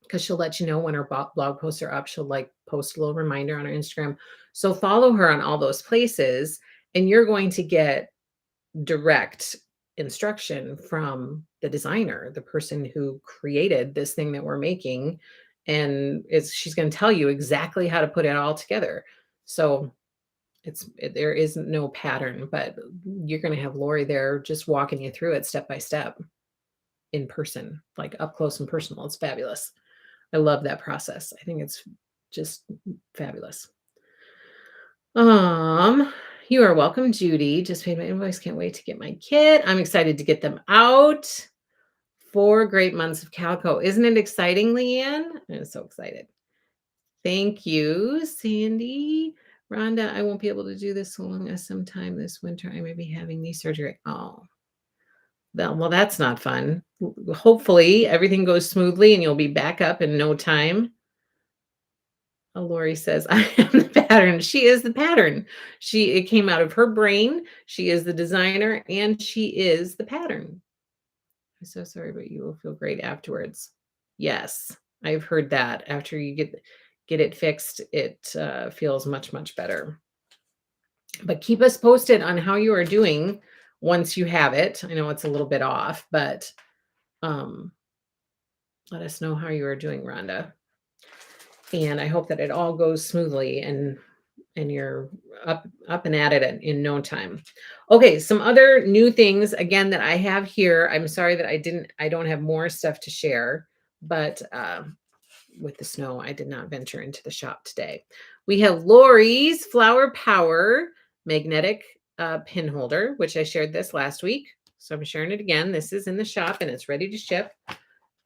because she'll let you know when her blog posts are up. She'll like post a little reminder on her Instagram. So follow her on all those places and you're going to get direct instruction from the designer, the person who created this thing that we're making. And she's going to tell you exactly how to put it all together. So there is no pattern, but you're going to have Lori there just walking you through it step by step in person, like up close and personal. It's fabulous. I love that process. I think it's just fabulous. You are welcome, Judy. Just paid my invoice. Can't wait to get my kit. I'm excited to get them out. 4 great months of calico. Isn't it exciting, Leanne? I'm so excited. Thank you, Sandy. Rhonda, I won't be able to do this so long as sometime this winter I may be having knee surgery. Oh, well, that's not fun. Hopefully everything goes smoothly and you'll be back up in no time. Lori says, I am the pattern. She is the pattern. It came out of her brain. She is the designer and she is the pattern. I'm so sorry, but you will feel great afterwards. Yes, I've heard that. After you get it fixed, it feels much, much better. But keep us posted on how you are doing once you have it. I know it's a little bit off, but let us know how you are doing, Rhonda. And I hope that it all goes smoothly and you're up and at it in no time. Okay, some other new things again that I have here. I'm sorry that I don't have more stuff to share, but with the snow, I did not venture into the shop today. We have Lori's Flower Power magnetic pin holder, which I shared this last week. So I'm sharing it again. This is in the shop and it's ready to ship.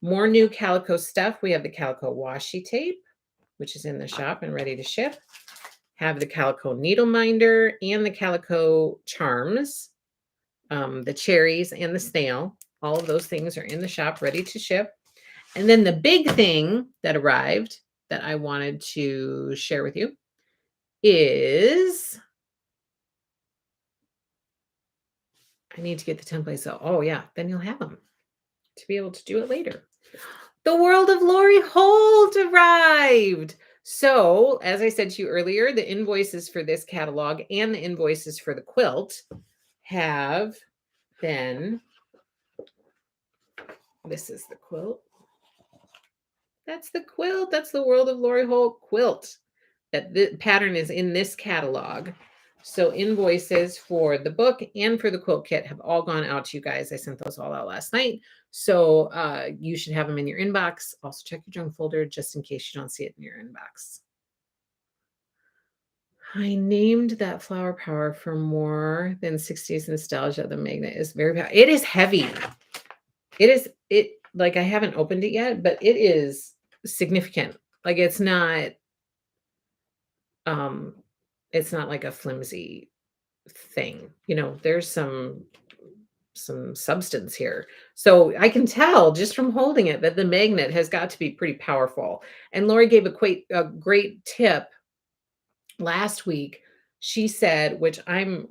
More new calico stuff. We have the calico washi tape, which is in the shop and ready to ship. Have the calico needle minder and the calico charms, the cherries and the snail. All of those things are in the shop ready to ship. And then the big thing that arrived that I wanted to share with you is I need to get the templates. So, oh yeah, then you'll have them to be able to do it later. The World of Lori Holt arrived. So, as I said to you earlier, the invoices for this catalog and the invoices for the quilt have been, this is the quilt. That's the quilt. That's the World of Lori Holt quilt. That the pattern is in this catalog. So invoices for the book and for the quilt kit have all gone out to you guys. I sent those all out last night. So you should have them in your inbox. Also check your junk folder just in case you don't see it in your inbox. I named that Flower Power for more than 60s nostalgia. The magnet is very powerful. It is heavy. like I haven't opened it yet, but it is significant. Like um it's not like a flimsy thing. There's some substance here. So I can tell just from holding it that the magnet has got to be pretty powerful. And Lori gave a great tip last week. She said, which I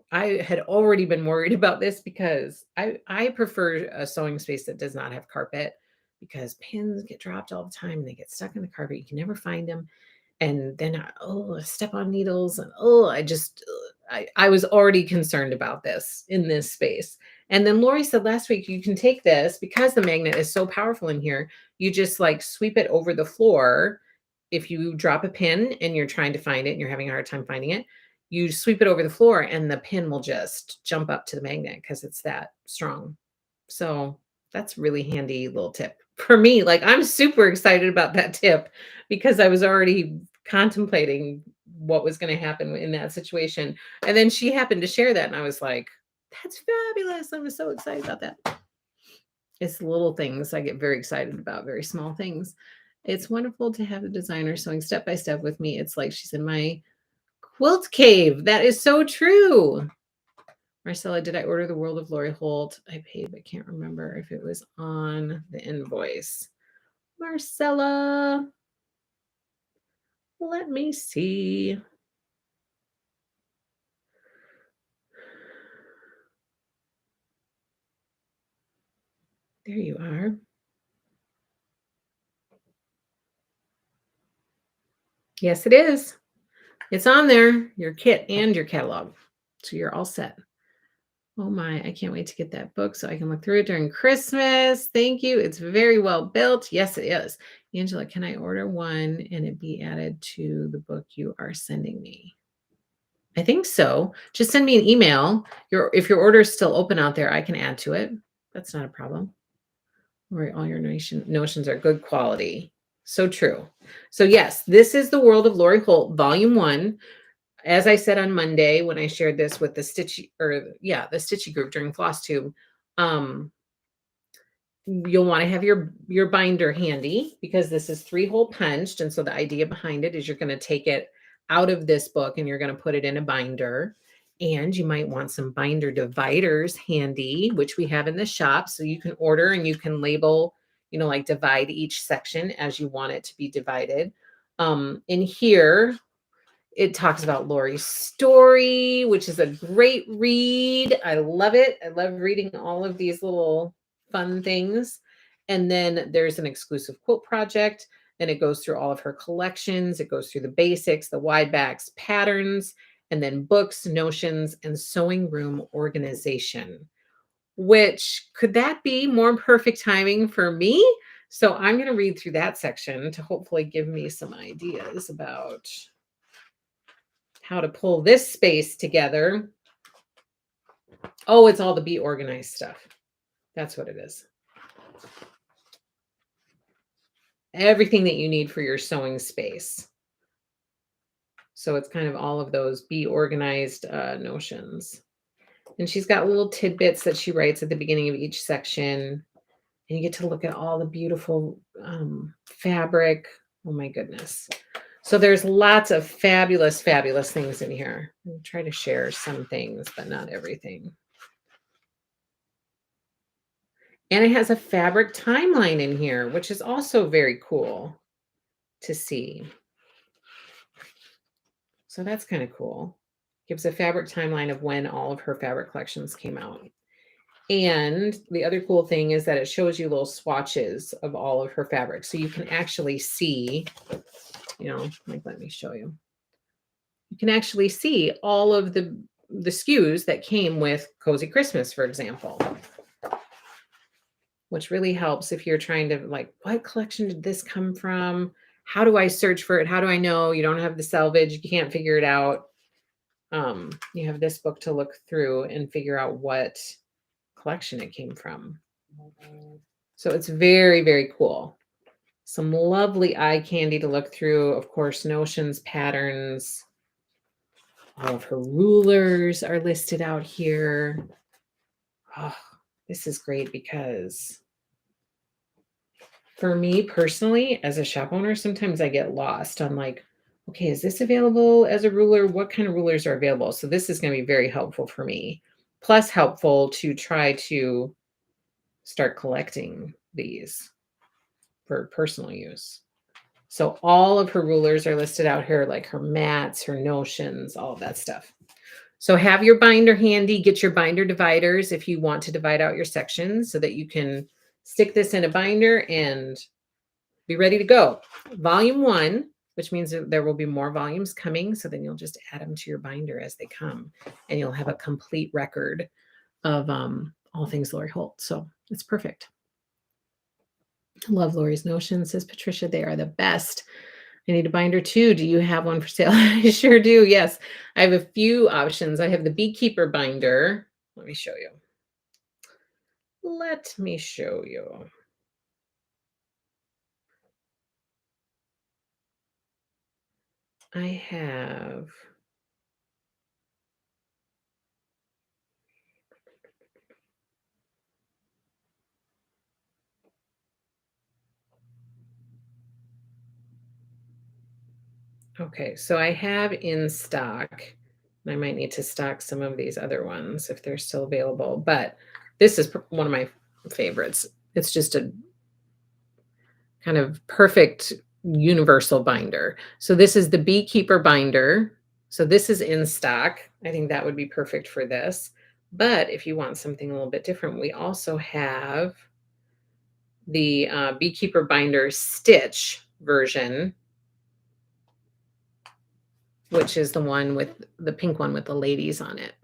had already been worried about this because I prefer a sewing space that does not have carpet because pins get dropped all the time and they get stuck in the carpet. You can never find them. And then I step on needles and I was already concerned about this in this space. And then Lori said last week, you can take this because the magnet is so powerful in here. You just like sweep it over the floor. If you drop a pin and you're trying to find it and you're having a hard time finding it, you sweep it over the floor and the pin will just jump up to the magnet because it's that strong. So that's really handy little tip for me. Like I'm super excited about that tip because I was already contemplating what was going to happen in that situation. And then she happened to share that and I was like, that's fabulous. I was so excited about that. It's little things I get very excited about, very small things. It's wonderful to have a designer sewing step by step with me. It's like she's in my quilt cave. That is so true. Marcella, did I order the World of Lori Holt? I paid, but can't remember if it was on the invoice. Marcella, let me see. There you are. Yes, it is. It's on there, your kit and your catalog. So you're all set. Oh my, I can't wait to get that book so I can look through it during Christmas. Thank you. It's very well built. Yes, it is. Angela, can I order one and it be added to the book you are sending me? I think so. Just send me an email. If your order is still open out there, I can add to it. That's not a problem. Right, all your notions are good quality. So true. So yes, this is The World of Lori Holt, Volume 1. As I said on Monday when I shared this with the Stitchy group during FlossTube, you'll want to have your binder handy because this is 3-hole punched. And so the idea behind it is you're going to take it out of this book and you're going to put it in a binder. And you might want some binder dividers handy, which we have in the shop. So you can order and you can label, like divide each section as you want it to be divided. In here, it talks about Lori's story, which is a great read. I love it. I love reading all of these little fun things. And then there's an exclusive quote project. And it goes through all of her collections. It goes through the basics, the wide backs, patterns, and then books, notions, and sewing room organization. Which could that be more perfect timing for me? So I'm going to read through that section to hopefully give me some ideas about how to pull this space together. Oh, it's all the Be Organized stuff. That's what it is. Everything that you need for your sewing space. So it's kind of all of those Be Organized notions. And she's got little tidbits that she writes at the beginning of each section. And you get to look at all the beautiful fabric. Oh my goodness. So there's lots of fabulous, fabulous things in here. I'll try to share some things, but not everything. And it has a fabric timeline in here, which is also very cool to see. So that's kind of cool. Gives a fabric timeline of when all of her fabric collections came out. And the other cool thing is that it shows you little swatches of all of her fabric. So you can actually see, let me show you. You can actually see all of the SKUs that came with Cozy Christmas, for example. Which really helps if you're trying to what collection did this come from? How do I search for it? How do I know? You don't have the salvage. You can't figure it out. You have this book to look through and figure out what collection it came from. So it's very, very cool. Some lovely eye candy to look through. Of course, notions, patterns. All of her rulers are listed out here. Oh, this is great because For me personally, as a shop owner, sometimes I get lost on like, okay, is this available as a ruler? What kind of rulers are available? So this is going to be very helpful for me. Plus helpful to try to start collecting these for personal use. So all of her rulers are listed out here, like her mats, her notions, all of that stuff. So have your binder handy. Get your binder dividers if you want to divide out your sections so that you can stick this in a binder and be ready to go. Volume 1, which means that there will be more volumes coming. So then you'll just add them to your binder as they come, and you'll have a complete record of all things Lori Holt. So it's perfect. Love Lori's notions, says Patricia. They are the best. I need a binder too. Do you have one for sale? I sure do. Yes. I have a few options. I have the beekeeper binder. Let me show you. Let me show you. I have okay, so I have in stock, and I might need to stock some of these other ones if they're still available, but this is one of my favorites. It's just a kind of perfect universal binder. So this is the beekeeper binder. So this is in stock. I think that would be perfect for this. But if you want something a little bit different, we also have the beekeeper binder stitch version, which is the one with the pink one with the ladies on it.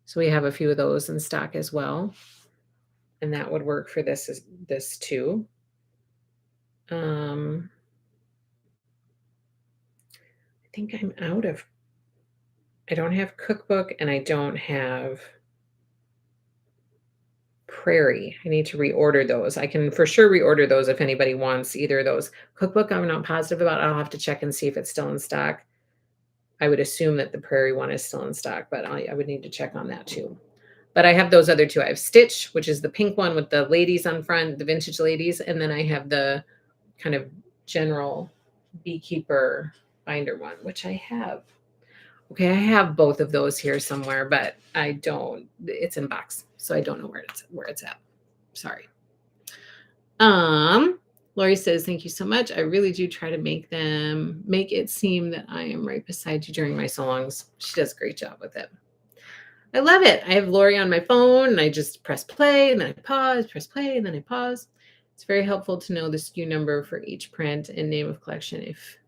So we have a few of those in stock as well. And that would work for this too. I think I'm out of, I don't have cookbook and I don't have prairie. I need to reorder those. I can for sure reorder those if anybody wants either of those. Cookbook, I'm not positive about. I'll have to check and see if it's still in stock. I would assume that the prairie one is still in stock, but I would need to check on that too. But I have those other two. I have Stitch, which is the pink one with the ladies on front, the vintage ladies, and then I have the kind of general beekeeper binder one, which I have. Okay, I have both of those here somewhere, but I don't. It's in box, so I don't know where it's at. Sorry. Lori says, thank you so much. I really do try to make it seem that I am right beside you during my songs. She does a great job with it. I love it. I have Lori on my phone and I just press play and then I pause, press play, and then I pause. It's very helpful to know the SKU number for each print and name of collection if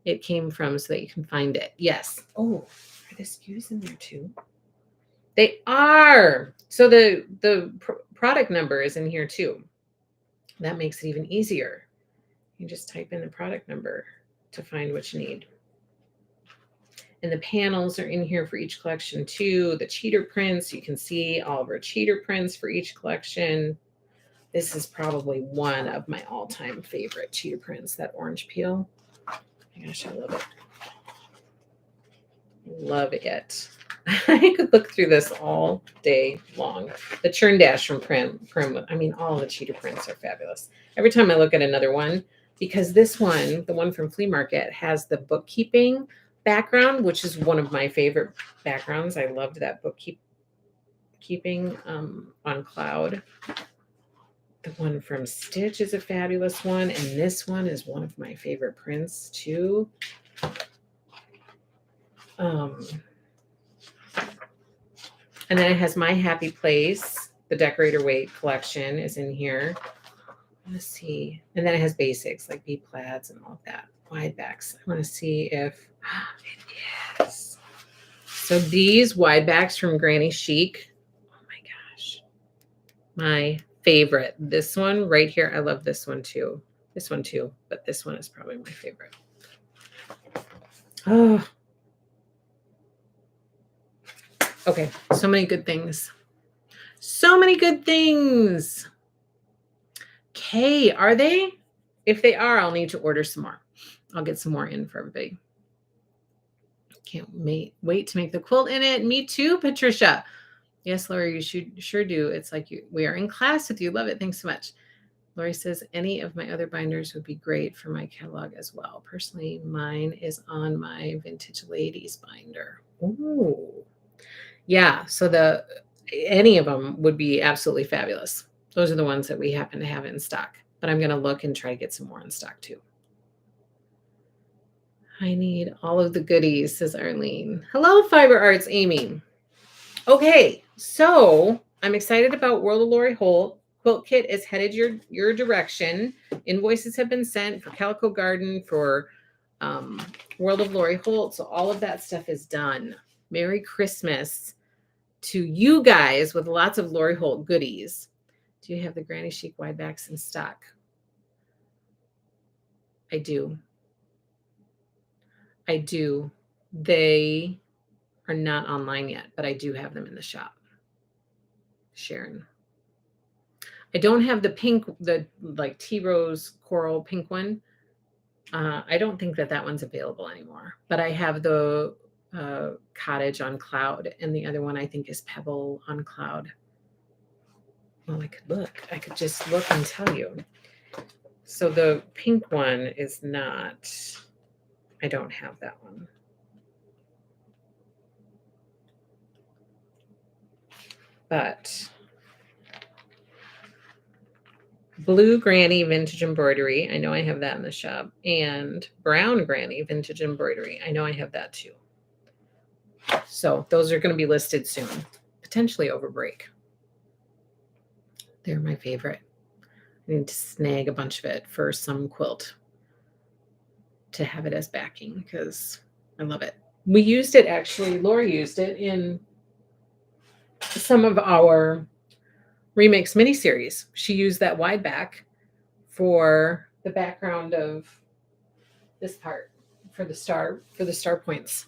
it came from so that you can find it. Yes. Oh, are the SKUs in there too? They are. So the product number is in here too. That makes it even easier. You just type in the product number to find what you need. And the panels are in here for each collection too. The cheater prints, you can see all of our cheater prints for each collection. This is probably one of my all-time favorite cheater prints, that orange peel. Oh my gosh, I love it. Love it. I could look through this all day long. The Churn Dash from Prim, I mean, all the cheater prints are fabulous. Every time I look at another one, because this one, the one from Flea Market, has the bookkeeping background, which is one of my favorite backgrounds. I loved that bookkeeping on cloud. The one from Stitch is a fabulous one, and this one is one of my favorite prints too. And then it has My Happy Place. The Decorator Weight collection is in here. Let's see. And then it has basics like B plaids and all of that. Wide backs. I want to see if it is. So these wide backs from Granny Chic. Oh my gosh. My favorite. This one right here. I love this one too. This one too. But this one is probably my favorite. Oh. Okay. So many good things. So many good things. Okay, are they? If they are, I'll need to order some more. I'll get some more in for everybody. Can't wait to make the quilt in it. Me too, Patricia. Yes, Laura, you should sure do. It's like we are in class with you. Love it. Thanks so much. Lori says, any of my other binders would be great for my catalog as well. Personally, mine is on my Vintage Ladies binder. Ooh. Yeah, so any of them would be absolutely fabulous. Those are the ones that we happen to have in stock. But I'm going to look and try to get some more in stock too. I need all of the goodies, says Arlene. Hello, Fiber Arts, Amy. Okay, so I'm excited about World of Lori Holt. Quilt Kit is headed your direction. Invoices have been sent for Calico Garden, for World of Lori Holt. So all of that stuff is done. Merry Christmas to you guys with lots of Lori Holt goodies. Do you have the Granny Chic wide backs in stock? I do. I do. They are not online yet, but I do have them in the shop. Sharon. I don't have the pink, the like tea rose coral pink one. I don't think that one's available anymore, but I have the cottage on cloud, and the other one I think is pebble on cloud. Well, I could look. I could just look and tell you. So the pink one is not, I don't have that one. But Blue Granny Vintage Embroidery, I know I have that in the shop. And Brown Granny Vintage Embroidery, I know I have that too. So those are going to be listed soon, potentially over break. They're my favorite. I need to snag a bunch of it for some quilt to have it as backing because I love it. We used it actually, Lori used it in some of our Remix miniseries. She used that wide back for the background of this part for the star points.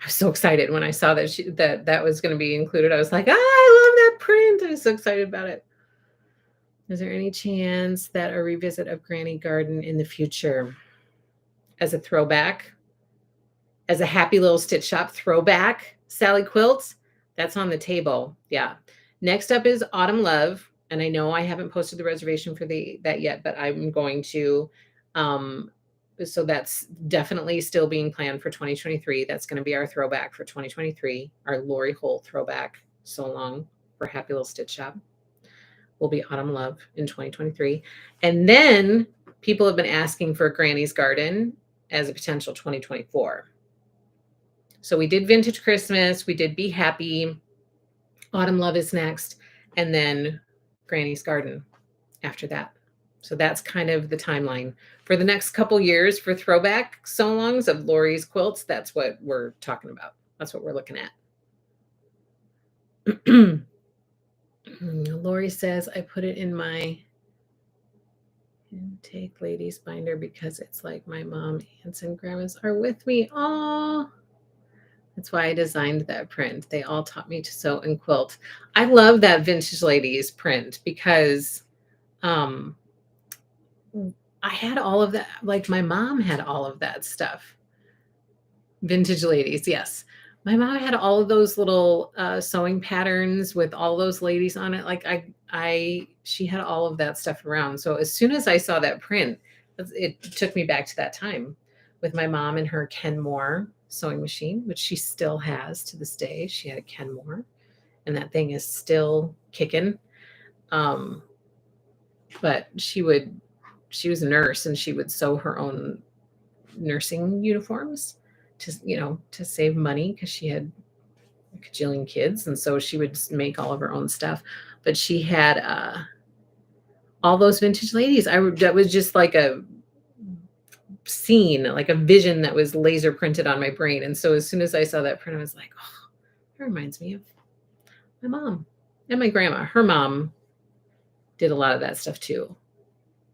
I was so excited when I saw that that was going to be included. I was like, I love that print. I was so excited about it. Is there any chance that a revisit of Granny Garden in the future as a throwback, as a happy little stitch shop throwback, Sally Quilts? That's on the table. Yeah. Next up is Autumn Love. And I know I haven't posted the reservation for that yet, but I'm going to. So that's definitely still being planned for 2023. That's going to be our throwback for 2023, our Lori Holt throwback. So long for Happy Little Stitch Shop will be Autumn Love in 2023. And then people have been asking for Granny's Garden as a potential 2024. So we did Vintage Christmas. We did Be Happy. Autumn Love is next. And then Granny's Garden after that. So that's kind of the timeline for the next couple years for throwback so-longs of Lori's quilts. That's what we're talking about. That's what we're looking at. Lori says, I put it in my intake ladies binder because it's like my mom, aunts, and grandmas are with me. Oh, that's why I designed that print. They all taught me to sew and quilt. I love that Vintage Ladies print because I had all of that. Like my mom had all of that stuff. Vintage Ladies, yes. My mom had all of those little sewing patterns with all those ladies on it. Like she had all of that stuff around. So as soon as I saw that print, it took me back to that time with my mom and her Kenmore sewing machine, which she still has to this day. She had a Kenmore, and that thing is still kicking. But she was a nurse, and she would sew her own nursing uniforms to save money because she had a kajillion kids, and so she would make all of her own stuff. But she had all those Vintage Ladies. That was just like a scene, like a vision that was laser printed on my brain. And so as soon as I saw that print, I was like, oh, that reminds me of my mom and my grandma. Her mom did a lot of that stuff too.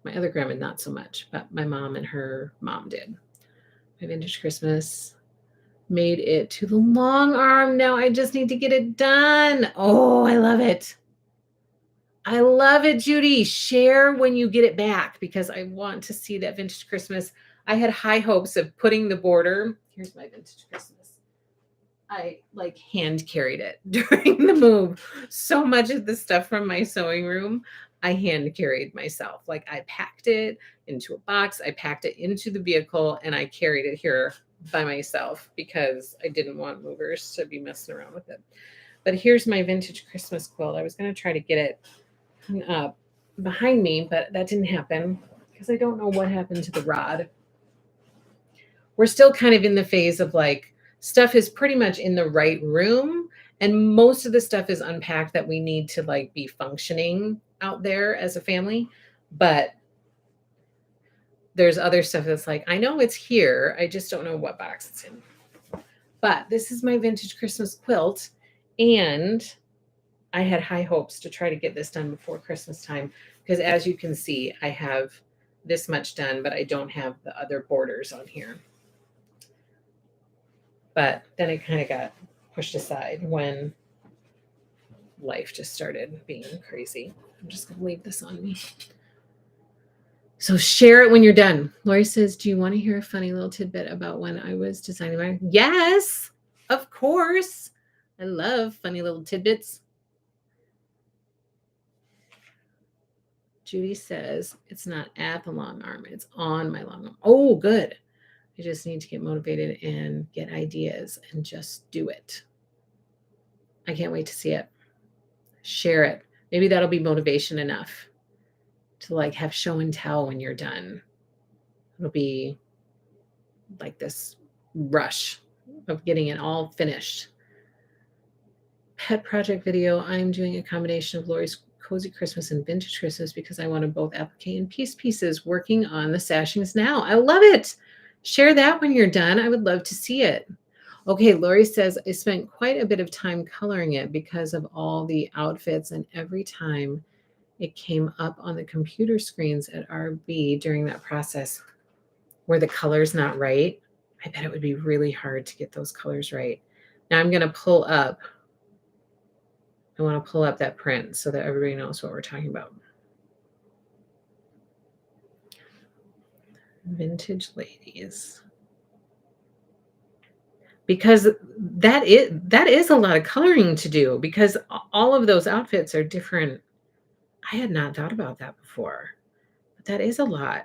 My other grandma, not so much, but my mom and her mom did. My Vintage Christmas made it to the long arm. Now I just need to get it done. Oh, I love it. I love it, Judy. Share when you get it back because I want to see that Vintage Christmas. I had high hopes of putting the border. Here's my Vintage Christmas. I hand carried it during the move. So much of the stuff from my sewing room. I hand carried myself. Like I packed it into a box, I packed it into the vehicle, and I carried it here by myself because I didn't want movers to be messing around with it. But here's my vintage Christmas quilt. I was going to try to get it hung up behind me, but that didn't happen because I don't know what happened to the rod. We're still kind of in the phase of like stuff is pretty much in the right room, and most of the stuff is unpacked that we need to like be functioning out there as a family. But there's other stuff that's like, I know it's here, I just don't know what box it's in. But this is my vintage Christmas quilt, and I had high hopes to try to get this done before Christmas time because as you can see, I have this much done, but I don't have the other borders on here. But then it kind of got pushed aside when life just started being crazy. I'm just going to leave this on me. So share it when you're done. Lori says, do you want to hear a funny little tidbit about when I was designing my... Yes, of course. I love funny little tidbits. Judy says, it's not at the long arm. It's on my long arm. Oh, good. I just need to get motivated and get ideas and just do it. I can't wait to see it. Share it. Maybe that'll be motivation enough to like have show and tell when you're done. It'll be like this rush of getting it all finished. Pet project video. I'm doing a combination of Lori's Cozy Christmas and Vintage Christmas because I want to both applique and piece pieces, working on the sashings now. I love it. Share that when you're done. I would love to see it. Okay, Lori says, I spent quite a bit of time coloring it because of all the outfits, and every time it came up on the computer screens at RB during that process where the color's not right, I bet it would be really hard to get those colors right. Now I'm going to pull up. I want to pull up that print so that everybody knows what we're talking about. Vintage ladies. Because that is a lot of coloring to do because all of those outfits are different. I had not thought about that before, but that is a lot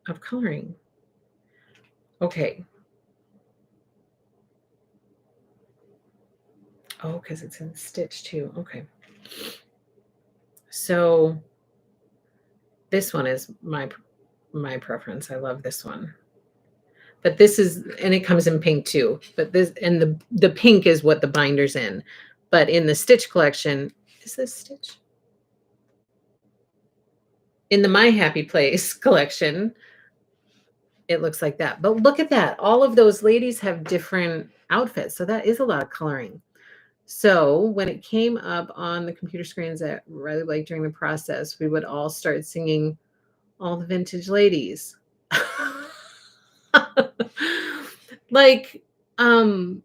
of coloring. Okay. Oh, because it's in stitch too. Okay. So this one is my preference. I love this one. But this is, and it comes in pink too. But this, and the pink is what the binder's in. But in the Stitch collection, is this Stitch? In the My Happy Place collection, it looks like that. But look at that. All of those ladies have different outfits. So that is a lot of coloring. So when it came up on the computer screens that Riley liked during the process, we would all start singing All the Vintage Ladies. Like, all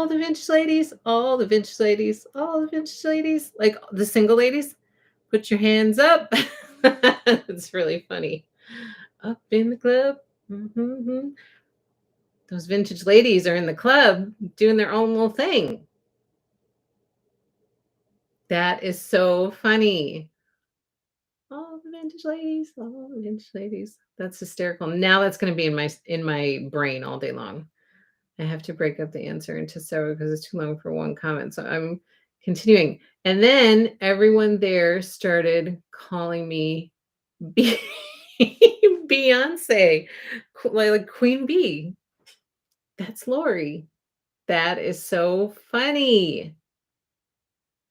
the vintage ladies, all the vintage ladies, all the vintage ladies, like the single ladies, put your hands up. It's really funny. Up in the club. Mm-hmm. Those vintage ladies are in the club doing their own little thing. That is so funny. All the vintage ladies, all the vintage ladies. That's hysterical. Now that's going to be in my brain all day long. I have to break up the answer into several because it's too long for one comment. So I'm continuing. And then everyone there started calling me Beyonce, like Queen Bee. That's Lori. That is so funny.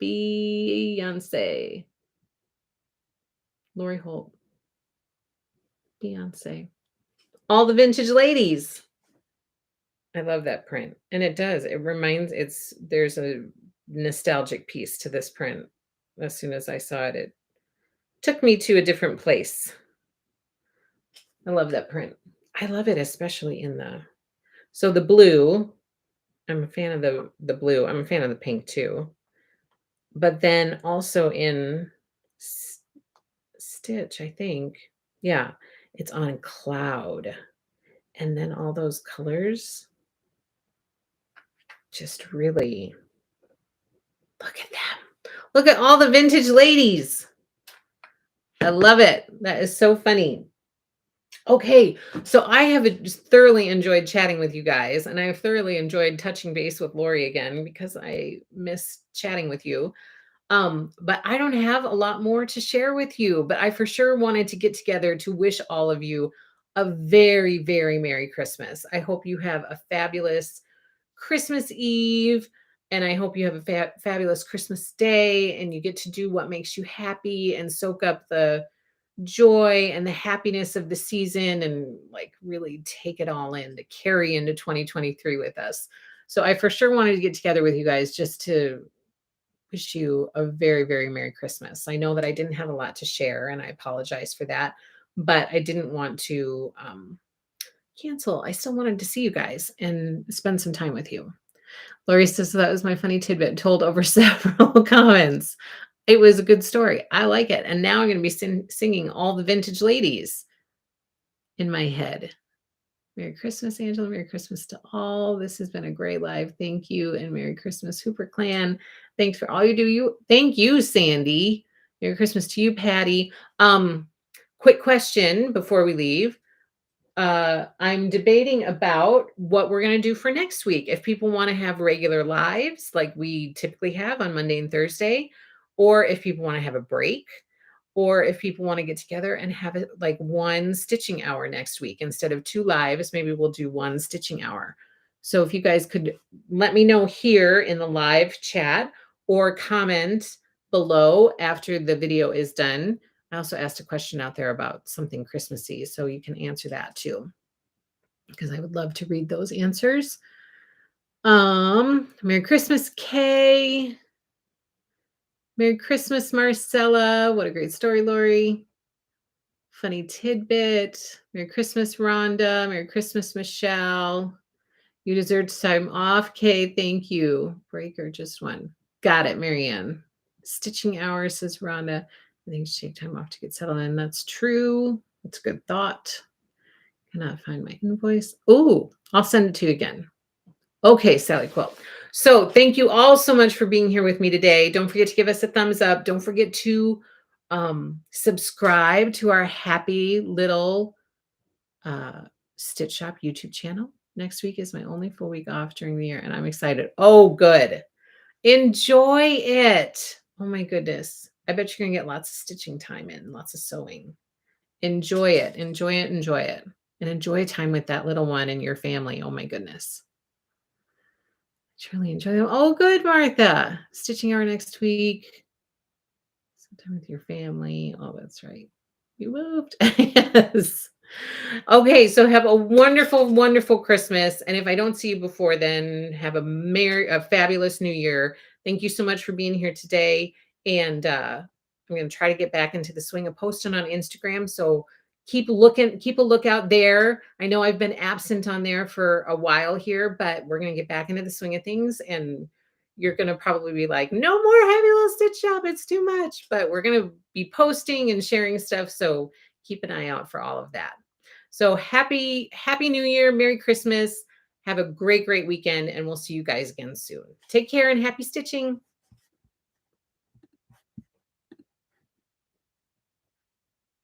Beyonce. Lori Holt. Beyonce. All the vintage ladies. I love that print. And it does. It reminds there's a nostalgic piece to this print. As soon as I saw it, it took me to a different place. I love that print. I love it, especially in so the blue. I'm a fan of the blue. I'm a fan of the pink too. But then also in Stitch, I think. Yeah, it's on cloud. And then all those colors just really Look at them. Look at all the vintage ladies. I love it. That is so funny. Okay, so I have just thoroughly enjoyed chatting with you guys, and I've thoroughly enjoyed touching base with Lori again because I miss chatting with you. But I don't have a lot more to share with you, but I for sure wanted to get together to wish all of you a very, very Merry Christmas. I hope you have a fabulous Christmas Eve, and I hope you have a fabulous Christmas Day and you get to do what makes you happy and soak up the joy and the happiness of the season and like really take it all in to carry into 2023 with us. So I for sure wanted to get together with you guys just to wish you a very, very Merry Christmas. I know that I didn't have a lot to share and I apologize for that, but I didn't want to cancel. I still wanted to see you guys and spend some time with you. Lori says, "So that was my funny tidbit told over several comments. It was a good story. I like it. And now I'm going to be singing all the vintage ladies in my head. Merry Christmas, Angela. Merry Christmas to all. This has been a great live. Thank you. And Merry Christmas, Hooper Clan. Thanks for all you do. Thank you, Sandy. Merry Christmas to you, Patty. Quick question before we leave. I'm debating about what we're going to do for next week. If people want to have regular lives like we typically have on Monday and Thursday, or if people want to have a break, or if people want to get together and have it like one stitching hour next week instead of two lives, maybe we'll do one stitching hour. So if you guys could let me know here in the live chat or comment below after the video is done. I also asked a question out there about something Christmassy, so you can answer that too, because I would love to read those answers. Merry Christmas, Kay. Merry Christmas, Marcella. What a great story, Lori. Funny tidbit. Merry Christmas, Rhonda. Merry Christmas, Michelle. You deserve time off, Kay. Thank you. Breaker just one. Got it, Marianne. Stitching hours, says Rhonda. I think she take time off to get settled in. That's true. That's a good thought. Cannot find my invoice. Oh, I'll send it to you again. Okay, Sally Quilt. So thank you all so much for being here with me today. Don't forget to give us a thumbs up. Don't forget to subscribe to our happy little Stitch Shop YouTube channel. Next week is my only full week off during the year, and I'm excited. Oh, good. Enjoy it. Oh my goodness. I bet you're going to get lots of stitching time in, lots of sewing. Enjoy it. Enjoy it. Enjoy it. And enjoy time with that little one and your family. Oh my goodness. Truly enjoy them. Oh, good, Martha. Stitching hour next week. Sometime with your family. Oh, that's right. You moved. Yes. Okay, so have a wonderful, wonderful Christmas. And if I don't see you before then, have a fabulous new year. Thank you so much for being here today. And I'm going to try to get back into the swing of posting on Instagram. So keep a lookout there. I know I've been absent on there for a while here, but we're going to get back into the swing of things. And you're going to probably be like, no more Happy Little Stitch Shop. It's too much. But we're going to be posting and sharing stuff. So keep an eye out for all of that. So happy New Year. Merry Christmas. Have a great, great weekend. And we'll see you guys again soon. Take care and happy stitching.